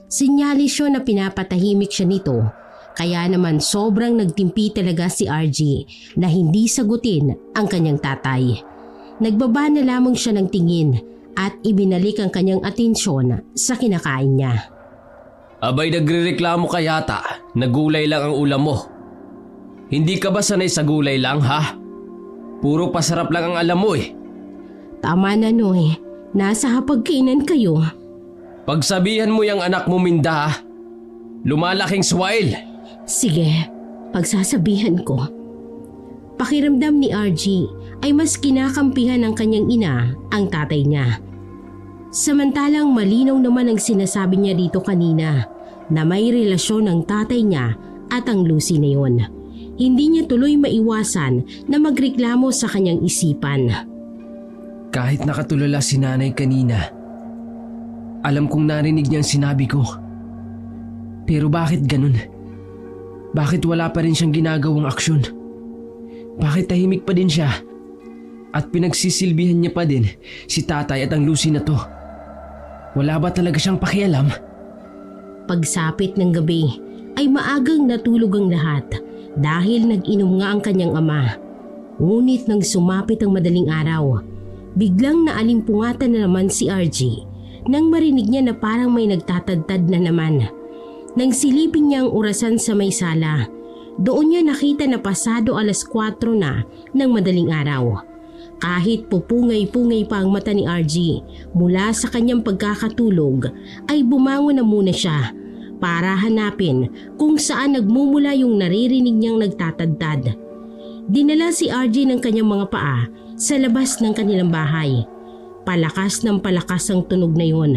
Sinyalis siya na pinapatahimik siya nito. Kaya naman sobrang nagtimpi talaga si RG na hindi sagutin ang kanyang tatay. Nagbaba na lamang siya ng tingin at ibinalik ang kanyang atensyon sa kinakain niya. Abay, nagrereklamo ka yata na gulay lang ang ulam mo. Hindi ka ba sanay sa gulay lang ha? Puro pasarap lang ang alam mo eh. Tama na Noy, nasa hapagkainan kayo. Pagsabihan mo yung anak mo, Minda ha? Lumalaking swail. Sige, pagsasabihan ko. Pakiramdam ni RG ay mas kinakampihan ng kanyang ina ang tatay niya. Samantalang malinaw naman ang sinasabi niya dito kanina na may relasyon ng tatay niya at ang Lucy na yun. Hindi niya tuloy maiwasan na magreklamo sa kanyang isipan. Kahit nakatulala si nanay kanina, alam kong narinig niya ang sinabi ko. Pero bakit ganun? Bakit wala pa rin siyang ginagawang aksyon? Bakit tahimik pa din siya? At pinagsisilbihan niya pa din si tatay at ang Lucy na to. Wala ba talaga siyang pakialam? Pagsapit ng gabi ay maagang natulog ang lahat dahil nag-inom nga ang kanyang ama. Ngunit nang sumapit ang madaling araw, biglang naalimpungatan na naman si RG nang marinig niya na parang may nagtatadtad na naman. Nang silipin niya ang orasan sa may sala, doon niya nakita na pasado 4:00 na ng madaling araw. Kahit pupungay-pungay pa ang mata ni RG mula sa kanyang pagkakatulog, ay bumangon na muna siya para hanapin kung saan nagmumula yung naririnig niyang nagtatadtad. Dinala si RG ng kanyang mga paa sa labas ng kanilang bahay. Palakas ng palakas ang tunog na yun,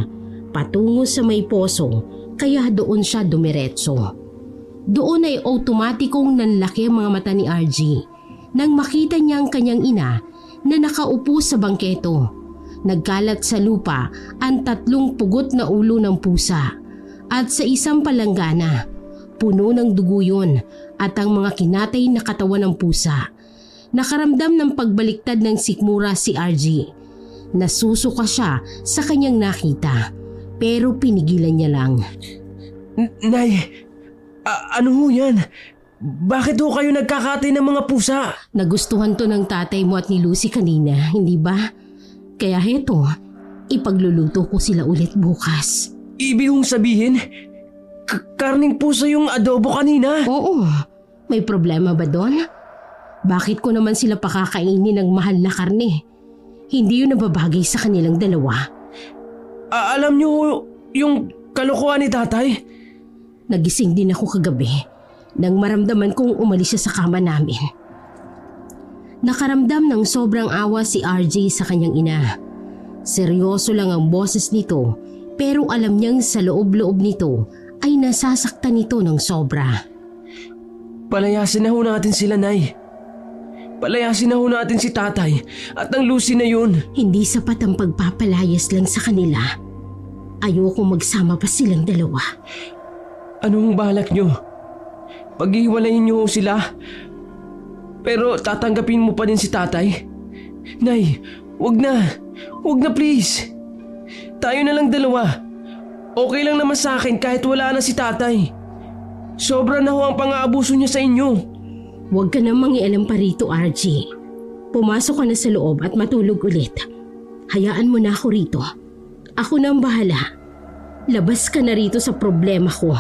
patungo sa may poso, kaya doon siya dumiretso. Doon ay otomatikong nanlaki ang mga mata ni RG nang makita niya ang kanyang ina na nakaupo sa bangketo. Nagkalat sa lupa ang 3 pugot na ulo ng pusa at sa isang palanggana, puno ng dugo yun at ang mga kinatay na katawan ng pusa. Nakaramdam ng pagbaliktad ng sikmura si RG. Nasusuka siya sa kanyang nakita pero pinigilan niya lang. Nay, ano ho yan? Bakit ho kayo nagkakatay ng mga pusa? Nagustuhan to ng tatay mo at ni Lucy kanina, hindi ba? Kaya heto, ipagluluto ko sila ulit bukas. Ibig kong sabihin, karning pusa yung adobo kanina? Oo, may problema ba doon? Bakit ko naman sila pakakainin ng mahal na karne? Hindi yun nababagay sa kanilang dalawa. Alam niyo yung kalokohan ni tatay? Nagising din ako kagabi nang maramdaman kong umalis siya sa kama namin. Nakaramdam ng sobrang awa si RJ sa kanyang ina. Seryoso lang ang boses nito pero alam niyang sa loob-loob nito ay nasasaktan nito ng sobra. Palayasin na ho natin sila, Nay. Palayasin na ho natin si tatay at ang Lucy na yun. Hindi sapat ang pagpapalayas lang sa kanila. Ayoko magsama pa silang dalawa. Anong balak niyo? Paghiwalayin niyo sila? Pero tatanggapin mo pa din si tatay? Nay, wag na. Wag na please. Tayo na lang dalawa. Okay lang naman sa akin kahit wala na si tatay. Sobra na ho ang pang-aabuso niya sa inyo. Huwag ka na mangialam pa rito, RG. Pumasok ka na sa loob at matulog ulit. Hayaan mo na ako rito. Ako na ang bahala. Labas ka na rito sa problema ko.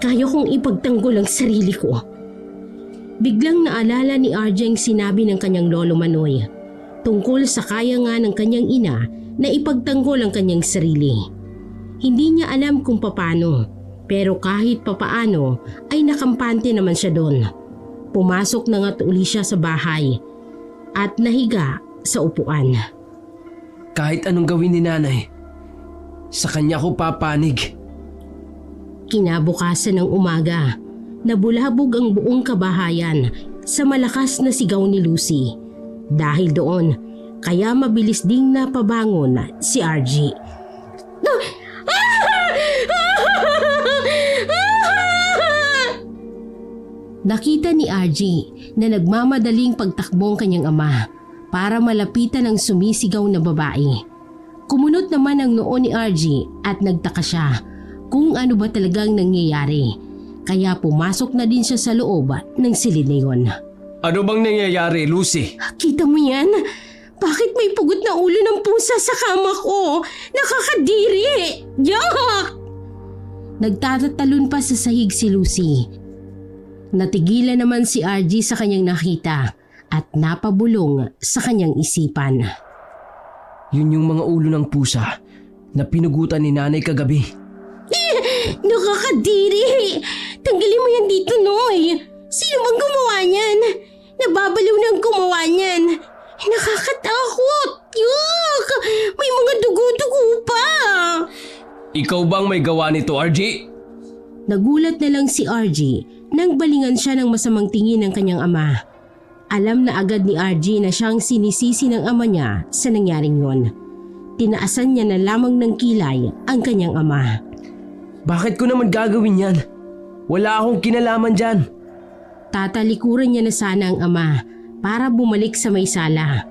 Kaya kong ipagtanggol ang sarili ko. Biglang naalala ni RJ ang sinabi ng kanyang lolo Manoy tungkol sa kaya nga ng kanyang ina na ipagtanggol ang kanyang sarili. Hindi niya alam kung papaano, pero kahit papaano ay nakampante naman siya doon. Pumasok na nga't uli siya sa bahay at nahiga sa upuan. Kahit anong gawin ni nanay, sa kanya ko papanig. Kinabukasan ng umaga, nabulabog ang buong kabahayan sa malakas na sigaw ni Lucy. Dahil doon, kaya mabilis ding napabangon si RG. Nakita ni RG na nagmamadaling pagtakbo ang kanyang ama para malapitan ang sumisigaw na babae. Kumunot naman ang noo ni RG at nagtaka siya kung ano ba talagang nangyayari. Kaya pumasok na din siya sa loob ng silid na yun. Ano bang nangyayari, Lucy? Kita mo yan? Bakit may pugot na ulo ng pusa sa kama ko? Nakakadiri! Yuck! Nagtatatalon pa sa sahig si Lucy. Natigilan naman si RG sa kanyang nakita at napabulong sa kanyang isipan. Yun yung mga ulo ng pusa na pinugutan ni nanay kagabi. Nakakadiri! Tanggalin mo yan dito, Noy! Sino bang gumawa niyan? Nababaliw na ang gumawa niyan. Nakakatakot! Yuck! May mga dugo-dugo pa! Ikaw bang may gawa nito, RG? Nagulat na lang si RG nang balingan siya ng masamang tingin ng kanyang ama. Alam na agad ni RG na siyang sinisisi ng ama niya sa nangyaring yon. Tinaasan niya na lamang ng kilay ang kanyang ama. Bakit ko naman gagawin yan? Wala akong kinalaman dyan. Tatalikuran niya na sana ang ama para bumalik sa may sala.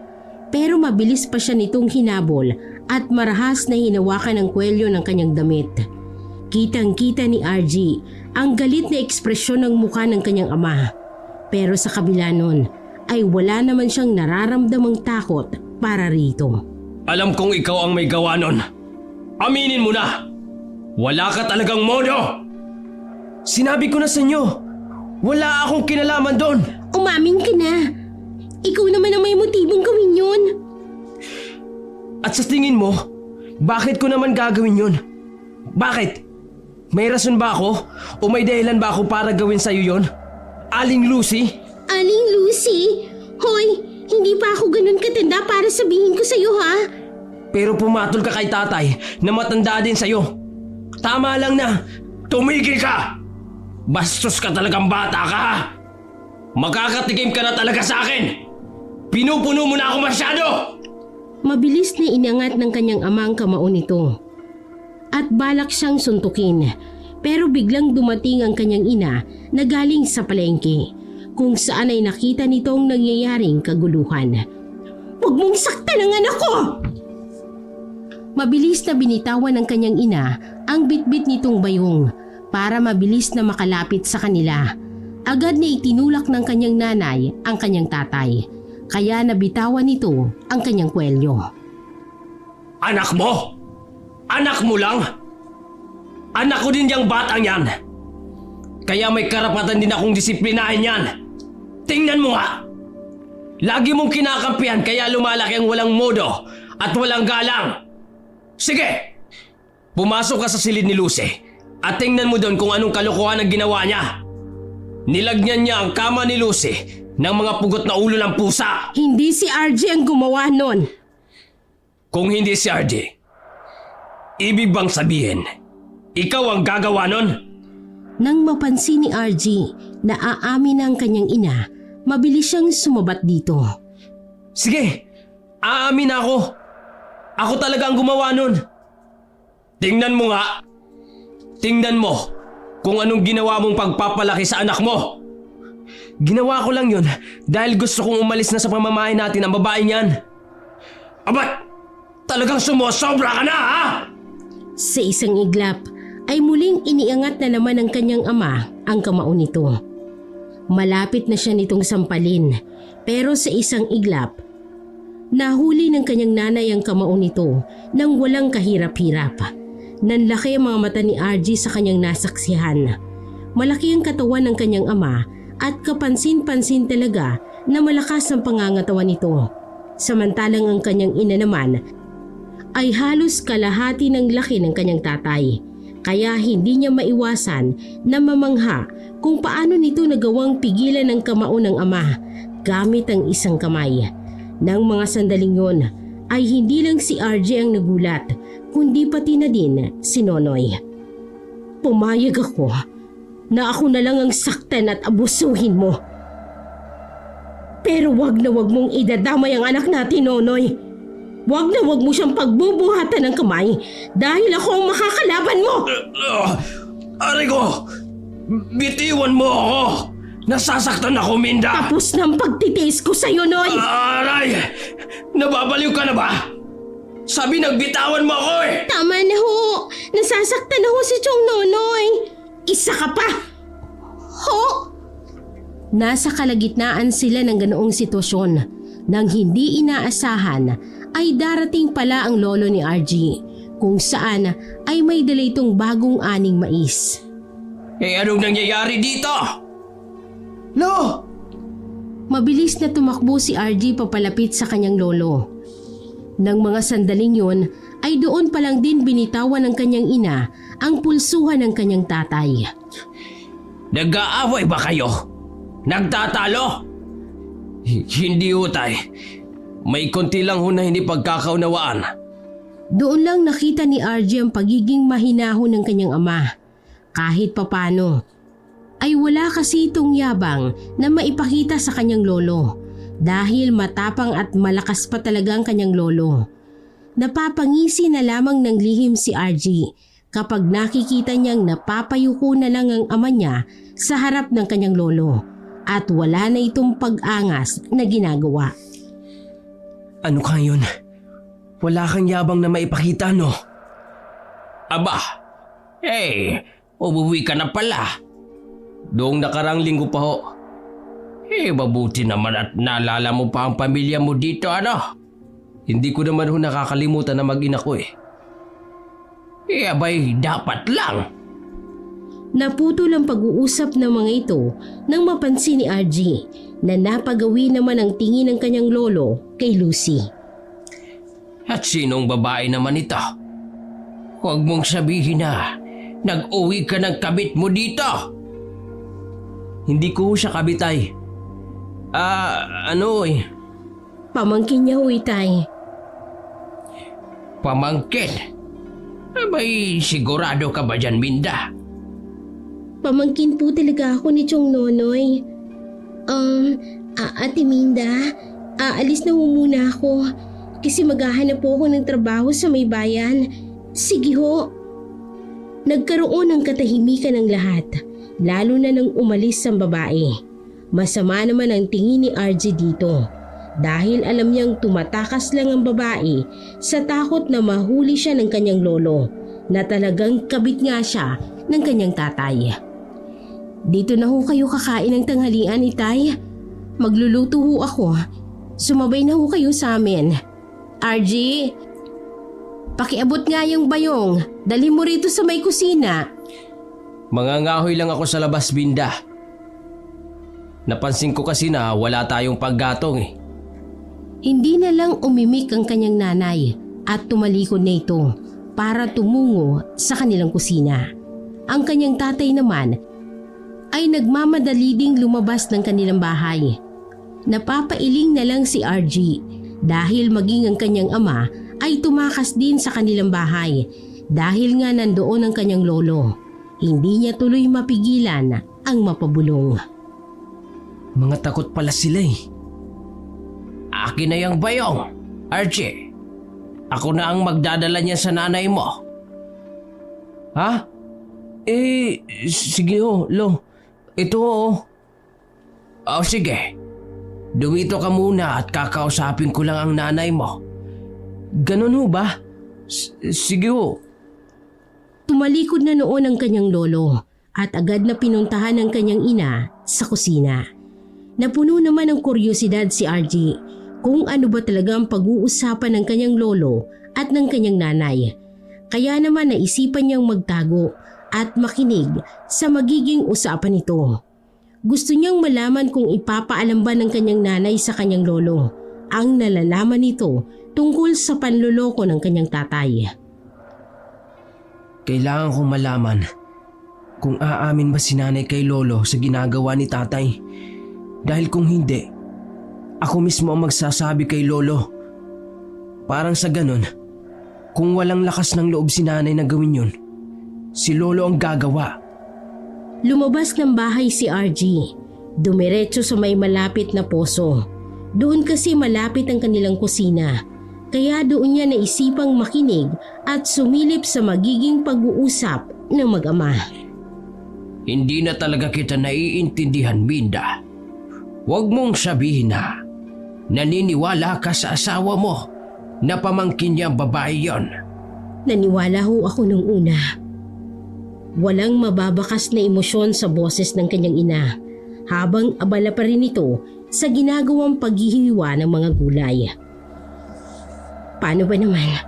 Pero mabilis pa siya nitong hinabol at marahas na hinawakan ang kwelyo ng kanyang damit. Kitang-kita ni RG ang galit na ekspresyon ng mukha ng kanyang ama. Pero sa kabila nun ay wala naman siyang nararamdamang takot para rito. Alam kong ikaw ang may gawa nun. Aminin mo na! Wala ka talagang modo! Sinabi ko na sa inyo, wala akong kinalaman doon. Umamin ka na! Ikaw naman ang may motibong gawin yun. At sa tingin mo, bakit ko naman gagawin yun? Bakit? May rason ba ako? O may dahilan ba ako para gawin sa'yo yun? Aling Lucy? Aling Lucy? Hoy, hindi pa ako ganun katanda para sabihin ko sa'yo ha? Pero pumatol ka kay tatay na matanda din sa'yo. Tama lang na. Tumigil ka! Bastos ka talagang bata ka! Makakatikim ka na talaga sa akin! Pinupuno mo na ako masyado! Mabilis na inangat ng kanyang ama ang kamao nito. At balak siyang suntukin. Pero biglang dumating ang kanyang ina na galing sa palengke, kung saan ay nakita nitong nangyayaring kaguluhan. Huwag mong saktan ang anak ko! Mabilis na binitawan ng kanyang ina ang bitbit nitong bayong para mabilis na makalapit sa kanila. Agad na itinulak ng kanyang nanay ang kanyang tatay, kaya nabitawan nito ang kanyang kwelyo. Anak mo? Anak mo lang? Anak ko din yung batang yan. Kaya may karapatan din akong disiplinahin yan. Tingnan mo nga. Lagi mong kinakampihan kaya lumalaki ang walang modo at walang galang. Sige, pumasok ka sa silid ni Lucy at tingnan mo doon kung anong kalokohan ang ginawa niya. Nilagyan niya ang kama ni Lucy ng mga pugot na ulo ng pusa. Hindi si RJ ang gumawa nun. Kung hindi si RJ, ibig bang sabihin, ikaw ang gagawa nun? Nang mapansin ni RJ na aamin na ang kanyang ina, mabilis siyang sumabat dito. Sige, aamin ako. Ako talaga ang gumawa nun. Tingnan mo nga. Tingnan mo kung anong ginawa mong pagpapalaki sa anak mo. Ginawa ko lang yun dahil gusto kong umalis na sa pamamahay natin ang babaeng yan. Abat, talagang sumusobra ka na ha? Sa isang iglap ay muling iniangat na naman ng kanyang ama ang kamao nito. Malapit na siya nitong sampalin, pero sa isang iglap, nahuli ng kanyang nanay ang kamao nito nang walang kahirap-hirap. Nanlaki ang mga mata ni RG sa kanyang nasaksihan. Malaki ang katawan ng kanyang ama at kapansin-pansin talaga na malakas ang pangangatawan nito. Samantalang ang kanyang ina naman ay halos kalahati ng laki ng kanyang tatay. Kaya hindi niya maiwasan na mamangha kung paano nito nagawang pigilan ang kamao ng ama gamit ang isang kamay. Nang mga sandaling yon ay hindi lang si RJ ang nagulat, kundi pati na din si Nonoy. Pumayag ako na ako na lang ang saktan at abusuhin mo. Pero wag na wag mong idadamay ang anak natin, Nonoy. Wag na wag mo siyang pagbubuhatan ng kamay dahil ako ang makakalaban mo. Aray ko! Bitiwan mo ako! Nasasaktan ako, Minda! Tapos na ang pagtitiis ko sa'yo, Noy! Aray! Nababaliw ka na ba? Sabi nagbitawan mo ako eh! Tama na ho! Nasasaktan na ho si Chong Nonoy! Isa ka pa! Ho! Nasa kalagitnaan sila ng ganoong sitwasyon. Nang hindi inaasahan ay darating pala ang lolo ni RG, kung saan ay may dala itong bagong aning mais. Eh anong nangyayari dito? Lo! Mabilis na tumakbo si RG papalapit sa kanyang lolo. Nang mga sandaling yun ay doon pa lang din binitawan ng kanyang ina ang pulsuhan ng kanyang tatay. Nag-aaway ba kayo? Nagtatalo? Hindi ho tay. May konti lang ho na hindi pagkakaunawaan. Doon lang nakita ni RJ ang pagiging mahinahon ng kanyang ama. Kahit papano, ay wala kasi itong yabang na maipakita sa kanyang lolo dahil matapang at malakas pa talaga ang kanyang lolo. Napapangisi na lamang ng lihim si RJ kapag nakikita niyang napapayuko na lang ang ama niya sa harap ng kanyang lolo at wala na itong pag-angas na ginagawa. Ano ka yun? Wala kang yabang na maipakita, no? Aba, umuwi ka na pala. Doong nakarang linggo pa ho. Mabuti naman at naalala mo pa ang pamilya mo dito, ano? Hindi ko naman ho nakakalimutan na mag-ina ko eh. Abay, dapat lang. Naputol ang pag-uusap ng mga ito nang mapansin ni RJ na napagawi naman ang tingin ng kanyang lolo kay Lucy. At sinong babae naman ito? Huwag mong sabihin na nag-uwi ka ng kabit mo dito. Hindi ko ho siya kabitay. Pamangkin niya ho, itay. Pamangkin? Abay, sigurado ka ba dyan, Minda? Pamangkin po talaga ako ni Chong Nonoy. Ate Minda, aalis na ho muna ako kasi maghahanap po ako ng trabaho sa may bayan. Sige ho. Nagkaroon ng katahimikan ng lahat, lalo na nang umalis ang babae. Masama naman ang tingin ni RJ dito dahil alam niyang tumatakas lang ang babae sa takot na mahuli siya ng kanyang lolo na talagang kabit nga siya ng kanyang tatay. Dito na ho kayo kakain ng tanghalian, itay. Magluluto ho ako. Sumabay na ho kayo sa amin. RJ, pakiabot nga yung bayong. Dali mo rito sa may kusina. Mangangahoy lang ako sa labas, Binda. Napansin ko kasi na wala tayong paggatong eh. Hindi na lang umimik ang kanyang nanay at tumalikod na ito para tumungo sa kanilang kusina. Ang kanyang tatay naman ay nagmamadali ding lumabas ng kanilang bahay. Napapailing na lang si RJ dahil maging ang kanyang ama ay tumakas din sa kanilang bahay dahil nga nandoon ang kanyang lolo. Hindi niya tuloy mapigilan ang mapabulong. Mga takot pala sila eh. Akin na yung bayong, RJ. Ako na ang magdadala niya sa nanay mo. Ha? Sige ho, Lo. Ito ho. Sige. Dumito ka muna at kakausapin ko lang ang nanay mo. Ganon ho ba? Sige ho. Tumalikod na noon ang kanyang lolo at agad na pinuntahan ng kanyang ina sa kusina. Napuno naman ng kuryosidad si RJ kung ano ba talaga ang pag-uusapan ng kanyang lolo at ng kanyang nanay. Kaya naman naisipan niyang magtago at makinig sa magiging usapan nito. Gusto niyang malaman kung ipapaalam ba ng kanyang nanay sa kanyang lolo ang nalalaman nito tungkol sa panloloko ng kanyang tatay. Kailangan kong malaman kung aamin ba si nanay kay lolo sa ginagawa ni tatay. Dahil kung hindi, ako mismo ang magsasabi kay lolo. Parang sa ganon, kung walang lakas ng loob si nanay na gawin yun, si lolo ang gagawa. Lumabas ng bahay si RJ. Dumiretso sa may malapit na poso. Doon kasi malapit ang kanilang kusina. Kaya doon niya naisipang makinig at sumilip sa magiging pag-uusap ng mag-ama. Hindi na talaga kita naiintindihan, Binda. Huwag mong sabihin na naniniwala ka sa asawa mo na pamangkin niya babae yon. Naniwala ho ako nung una. Walang mababakas na emosyon sa boses ng kanyang ina habang abala pa rin ito sa ginagawang paghihiwa ng mga gulay. Paano ba naman?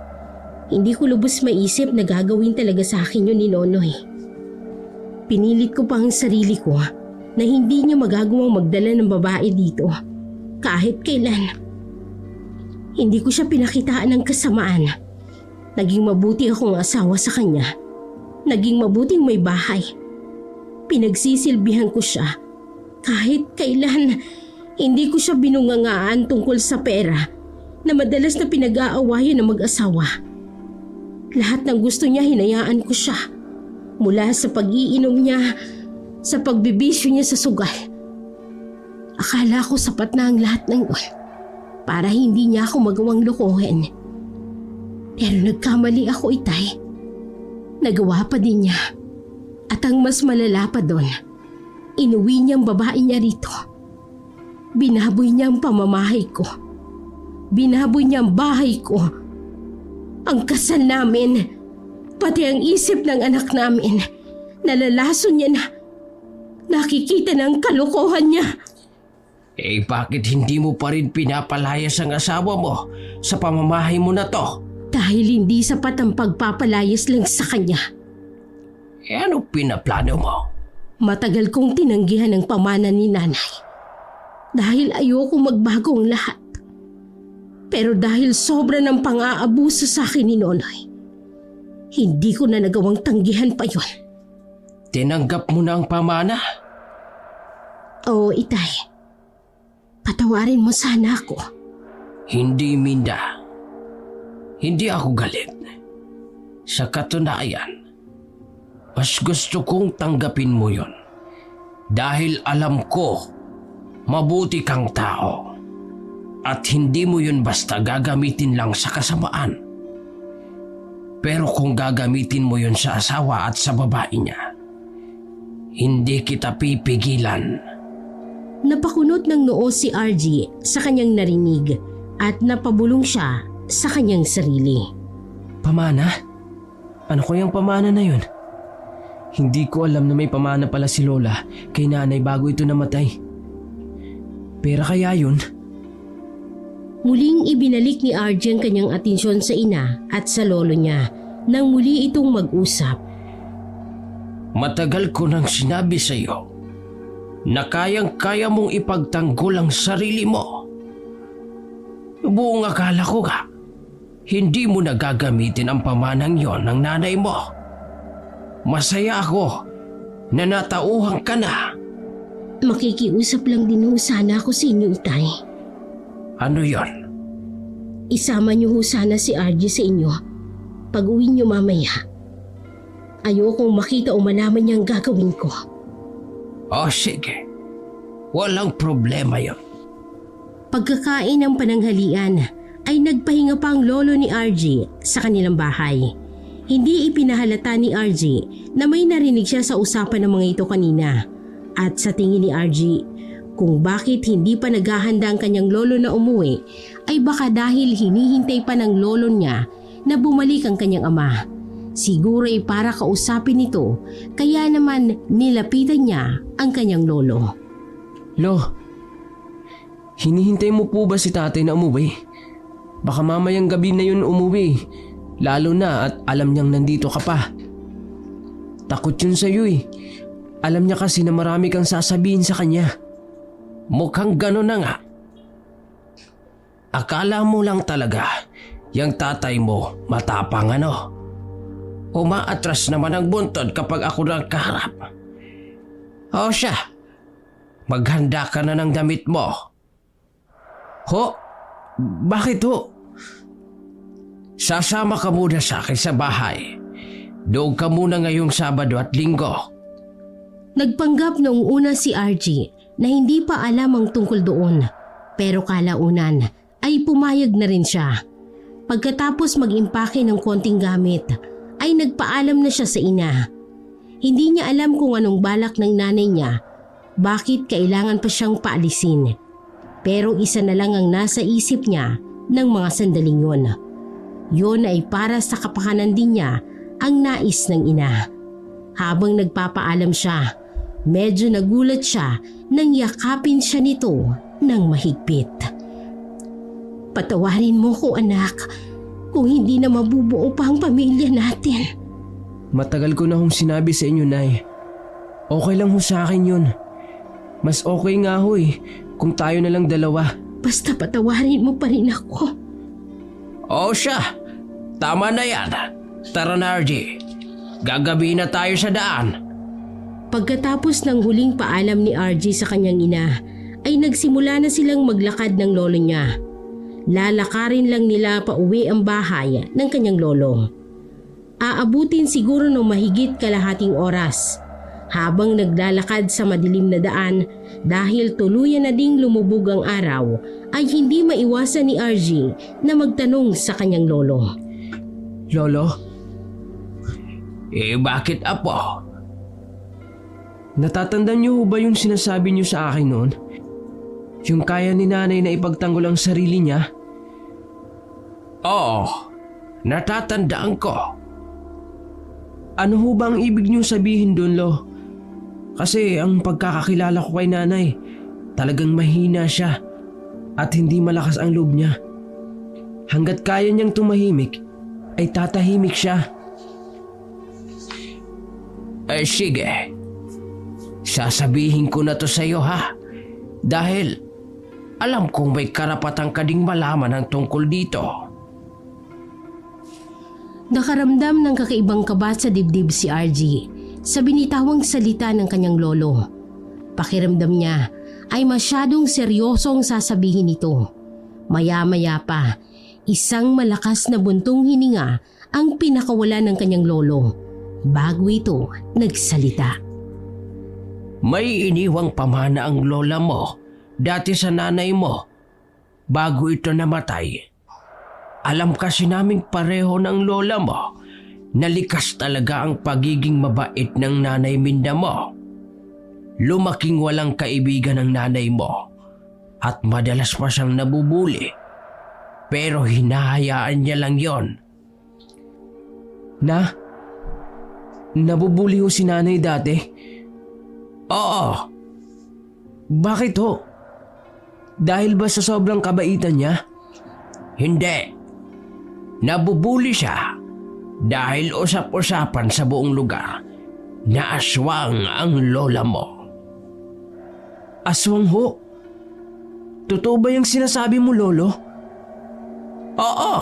Hindi ko lubos maisip na gagawin talaga sa akin yun ni Nonoy. Pinilit ko pa ang sarili ko na hindi niya magagawang magdala ng babae dito kahit kailan. Hindi ko siya pinakitaan ng kasamaan. Naging mabuti akong asawa sa kanya. Naging mabuting may bahay. Pinagsisilbihan ko siya. Kahit kailan, hindi ko siya binungangaan tungkol sa pera na madalas na pinag-aawayan ng mag-asawa. Lahat ng gusto niya hinayaan ko siya. Mula sa pag-iinom niya, sa pagbibisyo niya sa sugal. Akala ko sapat na ang lahat ng yun para hindi niya ako magawang lokohin. Pero nagkamali ako, Itay. Nagawa pa din niya. At ang mas malala pa doon, inuwi niyang babae niya rito. Binaboy niya ang pamamahay ko. Binaboy niya ang bahay ko. Ang kasal namin, pati ang isip ng anak namin, nalalason niya na. Nakikita ng kalokohan niya. Eh bakit hindi mo pa rin pinapalayas ang asawa mo sa pamamahay mo na to? Dahil hindi sapat ang pagpapalayas lang sa kanya. Eh ano pinaplano mo? Matagal kong tinanggihan ang pamana ni nanay. Dahil ayoko magbago ang lahat. Pero dahil sobra ng pang-aabuso sa akin ni Nonoy, hindi ko na nagawang tanggihan pa yon. Tinanggap mo na ang pamana? Oo, Itay. Patawarin mo sana ako. Hindi, Minda. Hindi ako galit. Sa katunayan, mas gusto kong tanggapin mo yon. Dahil alam ko, mabuti kang tao. At hindi mo yun basta gagamitin lang sa kasamaan. Pero kung gagamitin mo yun sa asawa at sa babae niya, hindi kita pipigilan. Napakunot ng noo si RG sa kanyang narinig at napabulong siya sa kanyang sarili. Pamana? Ano ko yung pamana na yun? Hindi ko alam na may pamana pala si Lola kay nanay bago ito namatay. Pera kaya yun? Muling ibinalik ni RG ang kanyang atensyon sa ina at sa lolo niya nang muli itong mag-usap. Matagal ko nang sinabi sa iyo na kayang-kaya mong ipagtanggol ang sarili mo. Buong akala ko nga, hindi mo na gagamitin ang pamanang yon ng nanay mo. Masaya ako na natauhan ka na. Makikiusap lang din ho sana ako sa inyo, Itay. Ano yon? Isama niyo ho sana si RG sa inyo pag uwi niyo mamaya. Ayokong makita o malaman niya ang gagawin ko. O sige, walang problema yon. Pagkakain ng pananghalian ay nagpahinga pa ang lolo ni RG sa kanilang bahay. Hindi ipinahalata ni RG na may narinig siya sa usapan ng mga ito kanina. At sa tingin ni RG, kung bakit hindi pa naghahanda ang kanyang lolo na umuwi, ay baka dahil hinihintay pa ng lolo niya na bumalik ang kanyang ama. Siguro ay para kausapin ito, kaya naman nilapitan niya ang kanyang lolo. Lo, hinihintay mo po ba si tatay na umuwi? Baka mamayang gabi na yun umuwi, lalo na at alam niyang nandito ka pa. Takot yun sa'yo eh. Alam niya kasi na marami kang sasabihin sa kanya. Mukhang gano'n na nga. Akala mo lang talaga, yung tatay mo matapang ano? Umaatras naman ang buntod kapag ako nagkaharap. O siya, maghanda ka na ng damit mo. Ho? Bakit ho? Sasama ka muna sa akin sa bahay. Doon ka muna ngayong Sabado at Linggo. Nagpanggap noong una si RG na hindi pa alam ang tungkol doon. Pero kalaunan ay pumayag na rin siya. Pagkatapos mag-impake ng konting gamit, ay nagpaalam na siya sa ina. Hindi niya alam kung anong balak ng nanay niya, bakit kailangan pa siyang paalisin. Pero isa na lang ang nasa isip niya ng mga sandaling yun. Yun ay para sa kapakanan din niya ang nais ng ina. Habang nagpapaalam siya, medyo nagulat siya nang yakapin siya nito ng mahigpit. Patawarin mo ko, anak, kung hindi na mabubuo pa ang pamilya natin. Matagal ko na hong sinabi sa inyo, Nay. Okay lang ho sa akin yun. Mas okay nga ho eh, kung tayo na lang dalawa. Basta patawarin mo pa rin ako. O siya, tama na yan. Tara na, RG. Gagabi na tayo sa daan. Pagkatapos ng huling paalam ni RG sa kanyang ina, ay nagsimula na silang maglakad ng lolo niya. Lalakarin lang nila pauwi ang bahay ng kanyang lolo. Aabutin siguro ng mahigit kalahating oras habang naglalakad sa madilim na daan dahil tuluyan na ding lumubog ang araw ay hindi maiwasan ni RG na magtanong sa kanyang lolo. Lolo, Bakit apo? natatandaan niyo ho ba yung sinasabi niyo sa akin noon? Yung kaya ni nanay na ipagtanggol ang sarili niya? Oo, natatandaan ko. Ano ho ba ang ibig niyo sabihin doon, Lo? Kasi ang pagkakakilala ko kay nanay, talagang mahina siya at hindi malakas ang loob niya. Hanggat kaya niyang tumahimik, ay tatahimik siya. Sige, sasabihin ko na to sa iyo ha. Dahil alam kong may karapatan ka ding malaman ang tungkol dito. Nakaramdam ng kakaibang kaba sa dibdib si RG sa binitawang salita ng kanyang lolo. Pakiramdam niya ay masyadong seryosong sasabihin ito. Maya-maya pa, isang malakas na buntong hininga ang pinakawala ng kanyang lolo bago ito nagsalita. May iniwang pamana ang lola mo dati sa nanay mo bago ito namatay. Alam kasi naming pareho ng lola mo na likas talaga ang pagiging mabait ng nanay Minda mo. Lumaking walang kaibigan ng nanay mo at madalas pa siyang nabubuli. Pero hinahayaan niya lang yon. Nabubuli ho si nanay dati? Oo, Bakit ho? Dahil ba sa sobrang kabaitan niya? hindi. Nabubuli siya dahil usap-usapan sa buong lugar na aswang ang lola mo. Aswang ho? Totoo ba yung sinasabi mo, Lolo? Oo,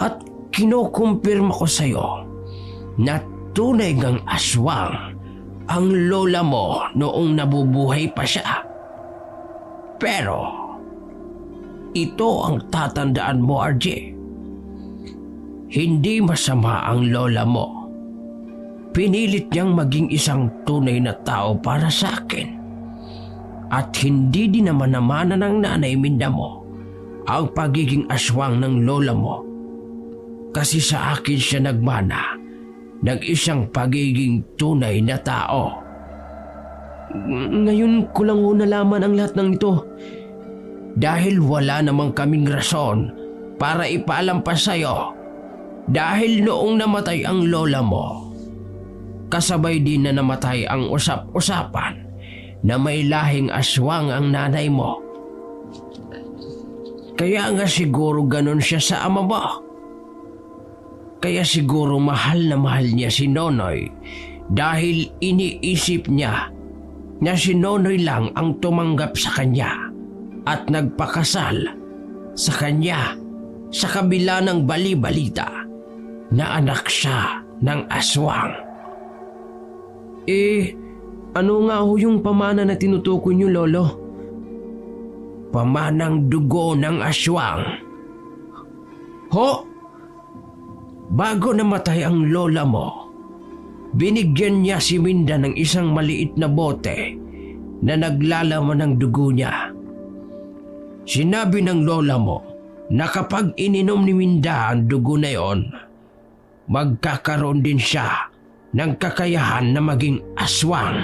at kinukumpirma ko sa'yo na tunay ngang aswang ang lola mo noong nabubuhay pa siya. Pero ito ang tatandaan mo, RJ. Hindi masama ang lola mo. Pinilit niyang maging isang tunay na tao para sa akin. At hindi din naman ng nanay Minda mo ang pagiging aswang ng lola mo. Kasi sa akin siya nagmana ng isang pagiging tunay na tao. Ngayon ko lang ho nalaman ang lahat ng ito. Dahil wala namang kaming rason para ipaalam pa sa'yo. Dahil noong namatay ang lola mo, kasabay din na namatay ang usap-usapan na may lahing aswang ang nanay mo. Kaya nga siguro ganon siya sa ama mo. Kaya siguro mahal na mahal niya si Nonoy dahil iniisip niya na si Nonoy lang ang tumanggap sa kanya at nagpakasal sa kanya sa kabila ng bali-balita na anak siya ng aswang. Ano nga ho yung pamana na tinutukoy niyo, Lolo? Pamanang dugo ng aswang. Ho? Bago namatay ang lola mo, binigyan niya si Minda ng isang maliit na bote na naglalaman ng dugo niya. Sinabi ng lola mo na kapag ininom ni Minda ang dugo na yon, magkakaroon din siya ng kakayahan na maging aswang.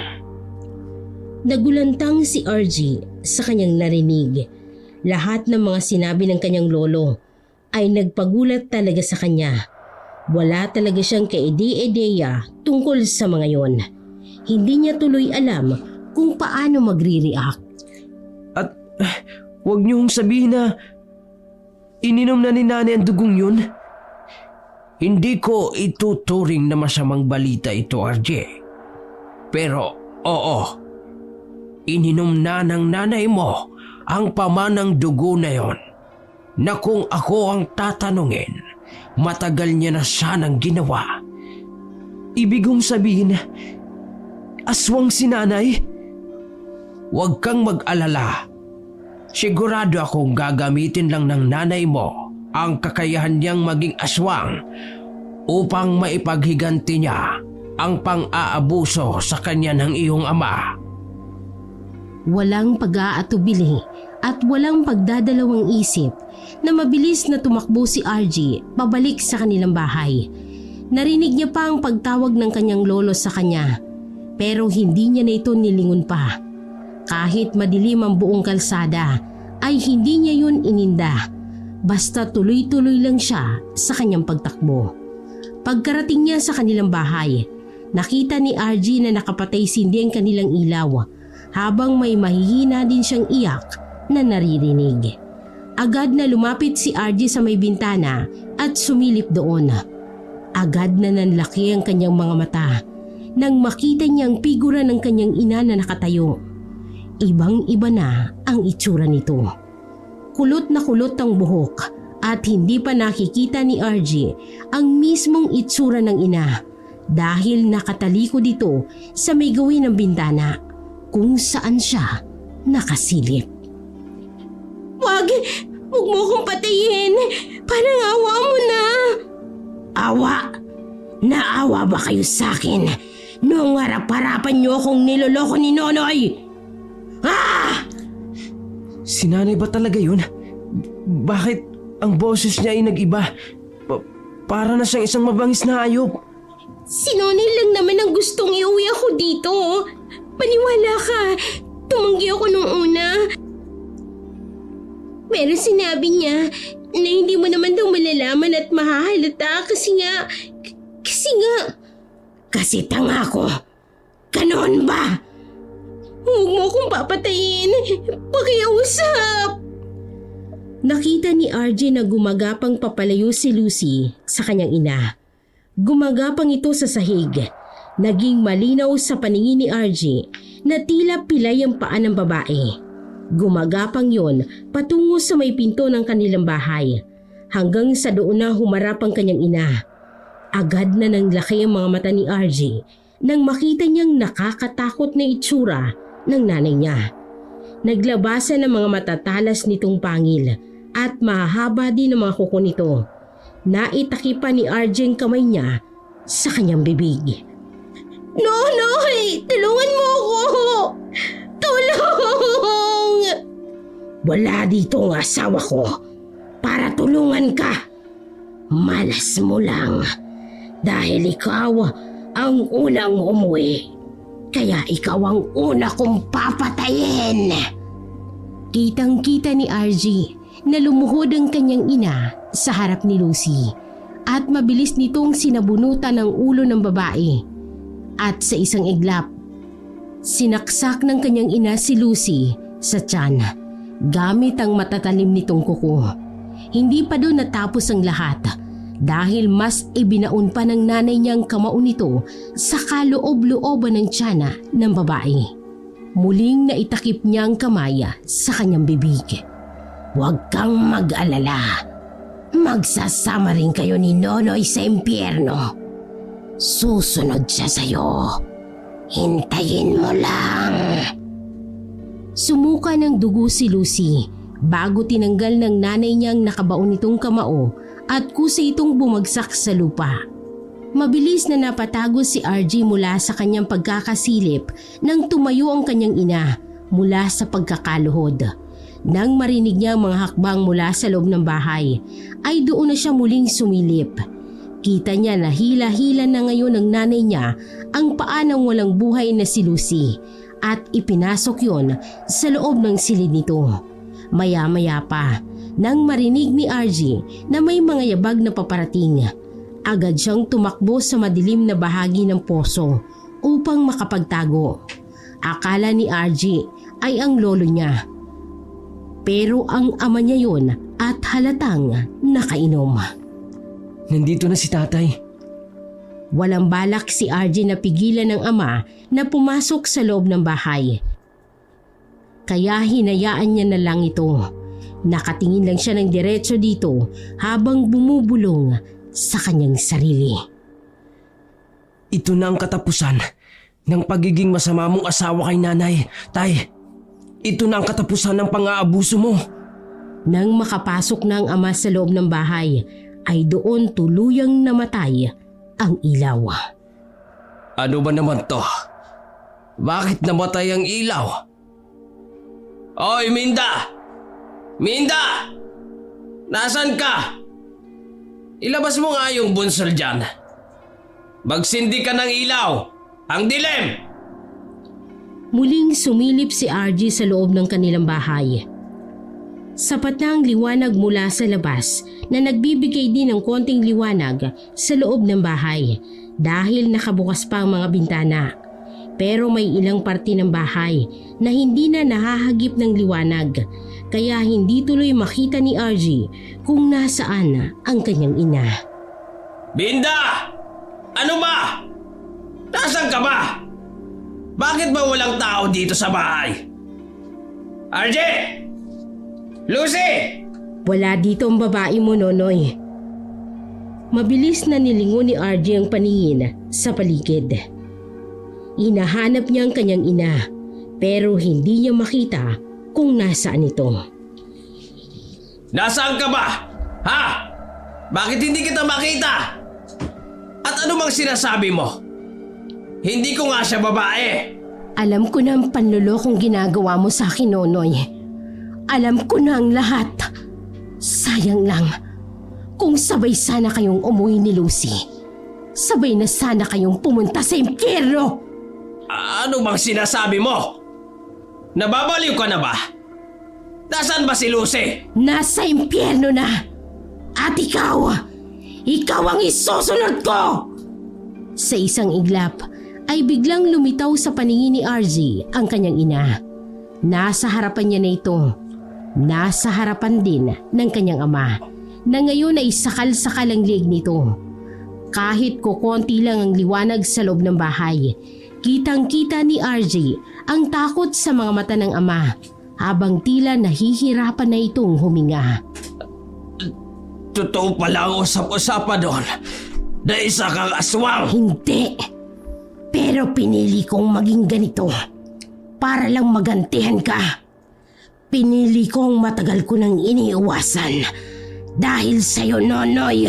Nagulantang si RG sa kanyang narinig. Lahat ng mga sinabi ng kanyang lolo ay nagpagulat talaga sa kanya. Wala talaga siyang kaide-ideya tungkol sa mga yon. Hindi niya tuloy alam kung paano magre-react. At huwag niyong sabihin na ininom na ni nanay ang dugong yun. Hindi ko ituturing na masamang balita ito, RJ. Pero oo, ininom na ng nanay mo ang pamanang dugo na yon na kung ako ang tatanungin, matagal niya na sanang ginawa. Ibig kong sabihin, aswang si nanay? Huwag kang mag-alala. Sigurado akong gagamitin lang ng nanay mo ang kakayahan niyang maging aswang upang maipaghiganti niya ang pang-aabuso sa kanya ng iyong ama. Walang pag-aatubili at walang pagdadalawang isip na mabilis na tumakbo si RG pabalik sa kanilang bahay. Narinig niya pa ang pagtawag ng kanyang lolo sa kanya, pero hindi niya na ito nilingon pa. Kahit madilim ang buong kalsada ay hindi niya yun ininda. Basta tuloy-tuloy lang siya sa kanyang pagtakbo. Pagkarating niya sa kanilang bahay, nakita ni RG na nakapatay sindi ang kanilang ilaw habang may mahihina din siyang iyak na naririnig. Agad na lumapit si RG sa may bintana at sumilip doon. Agad na nanlaki ang kanyang mga mata nang makita niya ang figura ng kanyang ina na nakatayo. Ibang-iba na ang itsura nito. Kulot na kulot ang buhok at hindi pa nakikita ni RG ang mismong itsura ng ina dahil nakatalikod dito sa may gawin ng bintana kung saan siya nakasilip. Wag mo akong patayin. Parang awa mo na. Awa? Naawa ba kayo sa akin noong harap-harapan niyo akong niloloko ni Nonoy? Ah! Si nanay ba talaga yun? Bakit ang boses niya ay nag-iba? Para na siyang isang mabangis na hayop. Si Nonoy lang naman ang gustong iuwi ako dito. Paniwala ka. Tumanggi ako nung una. Pero sinabi niya na hindi mo naman daw malalaman at mahahalata kasi tanga ko. Ganon ba? Huwag mo akong papatayin. Pakiusap. Nakita ni RJ na gumagapang papalayo si Lucy sa kanyang ina. Gumagapang ito sa sahig. Naging malinaw sa paningin ni RJ na tila pilay ang paa ng babae. Gumagapang yon patungo sa may pinto ng kanilang bahay hanggang sa doon na humarap ang kanyang ina. Agad na nanglaki ang mga mata ni RJ nang makita niyang nakakatakot na itsura ng nanay niya. Naglabasan ang mga matatalas nitong pangil at mahahaba din ang mga kuko nito. Naitaki pa ni RJ ang kamay niya sa kanyang bibig. Nonoy! Tulungan mo ako! Tulong! Wala dito ang asawa ko para tulungan ka. Malas mo lang dahil ikaw ang unang umuwi. Kaya ikaw ang una kong papatayin. Kitang-kita ni RG na lumuhod ang kanyang ina sa harap ni Lucy at mabilis nitong sinabunutan ang ulo ng babae. At sa isang iglap, sinaksak ng kanyang ina si Lucy sa tiyan gamit ang matatalim nitong kuko. Hindi pa doon natapos ang lahat dahil mas ibinaon pa ng nanay niyang kamao nito sa kaloob-looban ng tiyana ng babae. Muling naitakip niya ang kamay sa kanyang bibig. Huwag kang mag-alala. Magsasama rin kayo ni Nonoy sa impyerno. Susunod siya sa'yo. Hintayin mo lang. Sumuka ng dugo si Lucy bago tinanggal ng nanay niyang nakabaon nitong kamao at kusa itong bumagsak sa lupa. Mabilis na napatago si RG mula sa kanyang pagkakasilip nang tumayo ang kanyang ina mula sa pagkakaluhod. Nang marinig niya ang mga hakbang mula sa loob ng bahay, ay doon na siya muling sumilip. Kita niya na hila-hila na ngayon ng nanay niya ang paa ng walang buhay na si Lucy at ipinasok yon sa loob ng silid nito. Maya-maya pa, nang marinig ni RG na may mga yabag na paparating, agad siyang tumakbo sa madilim na bahagi ng poso upang makapagtago. Akala ni RG ay ang lolo niya. Pero ang ama niya yon at halatang nakainom. Nandito na si tatay. Walang balak si RJ na pigilan ng ama na pumasok sa loob ng bahay. Kaya hinayaan niya na lang ito. Nakatingin lang siya ng diretso dito habang bumubulong sa kanyang sarili. Ito na ang katapusan ng pagiging masama mong asawa kay nanay. Tay, ito na ang katapusan ng pang-aabuso mo. Nang makapasok na ang ama sa loob ng bahay, ay doon tuluyang namatay ang ilaw. Ano ba naman to? Bakit namatay ang ilaw? Oy, Minda! Minda! Nasaan ka? Ilabas mo nga yung bunsol dyan. Magsindi ka ng ilaw! Ang dilim! Muling sumilip si RJ sa loob ng kanilang bahay. Sapat na ang liwanag mula sa labas na nagbibigay din ng konting liwanag sa loob ng bahay dahil nakabukas pa ang mga bintana. Pero may ilang parte ng bahay na hindi na nahahagip ng liwanag kaya hindi tuloy makita ni RJ kung nasaan ang kanyang ina. Minda! Ano ba? Nasaan ka ba? Bakit ba walang tao dito sa bahay? RJ! Lucy! Wala dito ang babae mo, Nonoy. Mabilis na nilingon ni RJ ang paningin sa paligid. Hinahanap niya ang kanyang ina pero hindi niya makita kung nasaan ito. Nasaan ka ba? Ha? Bakit hindi kita makita? At ano bang sinasabi mo? Hindi ko nga siya babae. Alam ko na ang panlulokong ginagawa mo sa akin, Nonoy. Alam ko na ang lahat. Sayang lang. Kung sabay sana kayong umuwi ni Lucy, sabay na sana kayong pumunta sa impyerno. Ano bang sinasabi mo? Nababaliw ka na ba? Nasaan ba si Lucy? Nasa impyerno na. At ikaw ang isusunod ko! Sa isang iglap ay biglang lumitaw sa paningin ni RJ ang kanyang ina. Nasa harapan niya na ito. Nasa harapan din ng kanyang ama na ngayon ay sakal-sakal ang leeg nito. Kahit kukonti lang ang liwanag sa loob ng bahay, kitang-kita ni RJ ang takot sa mga mata ng ama habang tila nahihirapan na itong huminga. Totoo pala ang usap-usapan doon na isa kang aswang. Hindi. Pero pinili kong maging ganito para lang magantihan ka. Pinili kong matagal ko nang iniiwasan dahil sa'yo, Nonoy.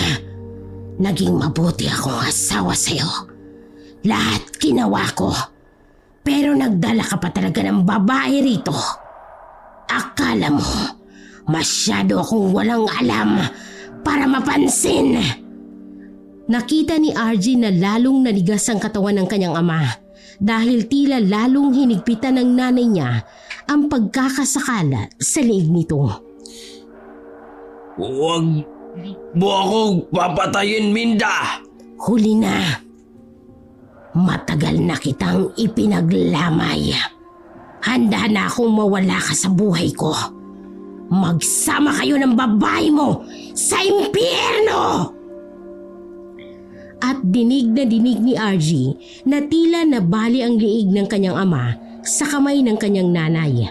Naging mabuti akong asawa sa'yo. Lahat ginawa ko. Pero nagdala ka pa talaga ng babae rito. Akala mo, masyado akong walang alam para mapansin. Nakita ni RJ na lalong naligas ang katawan ng kanyang ama dahil tila lalong hinigpitan ng nanay niya ang pagkakasakala sa leeg nito. Huwag mo akong papatayin, Minda! Huli na. Matagal na kitang ipinaglamay. Handa na akong mawala ka sa buhay ko. Magsama kayo ng babae mo sa impyerno! At dinig na dinig ni RJ na tila nabali ang liig ng kanyang ama sa kamay ng kanyang nanay.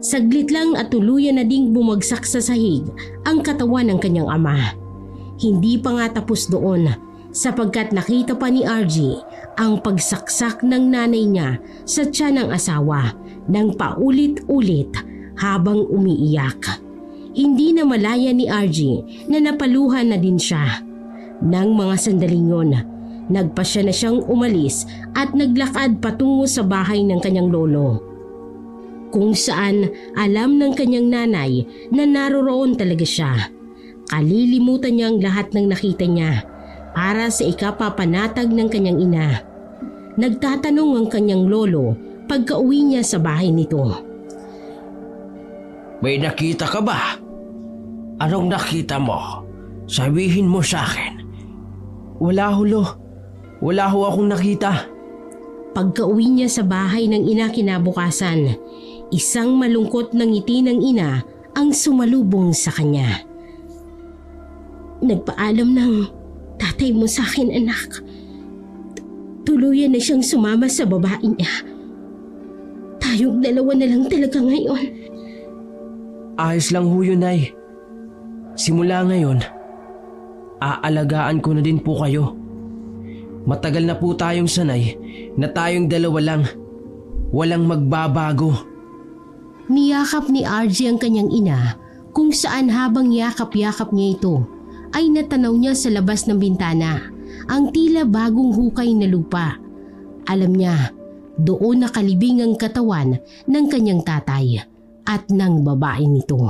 Saglit lang at tuluyan na ding bumagsak sa sahig ang katawan ng kanyang ama. Hindi pa nga tapos doon sapagkat nakita pa ni RJ ang pagsaksak ng nanay niya sa tiyan ng asawa ng paulit-ulit habang umiiyak. Hindi na malaya ni RJ na napaluhan na din siya. Nang mga sandaling yun, nagpasya na siyang umalis at naglakad patungo sa bahay ng kanyang lolo. Kung saan alam ng kanyang nanay na naroroon talaga siya. Kalilimutan niya ang lahat ng nakita niya para sa ikapapanatag ng kanyang ina. Nagtatanong ang kanyang lolo pagka-uwi niya sa bahay nito. May nakita ka ba? Anong nakita mo? Sabihin mo sa akin. Wala ho, Lo. Wala ho akong nakita. Pagka-uwi niya sa bahay ng ina kinabukasan, isang malungkot na ngiti ng ina ang sumalubong sa kanya. Nagpaalam ng tatay mo sa akin, anak. Tuluyan na siyang sumama sa babae niya. Tayong dalawa na lang talaga ngayon. Ayos lang ho yun, Nay. Simula ngayon, aalagaan ko na din po kayo. Matagal na po tayong sanay na tayong dalawa lang. Walang magbabago. Niyakap ni RJ ang kanyang ina kung saan habang yakap-yakap niya ito ay natanaw niya sa labas ng bintana ang tila bagong hukay na lupa. Alam niya, doon nakalibing ang katawan ng kanyang tatay at ng babae nito.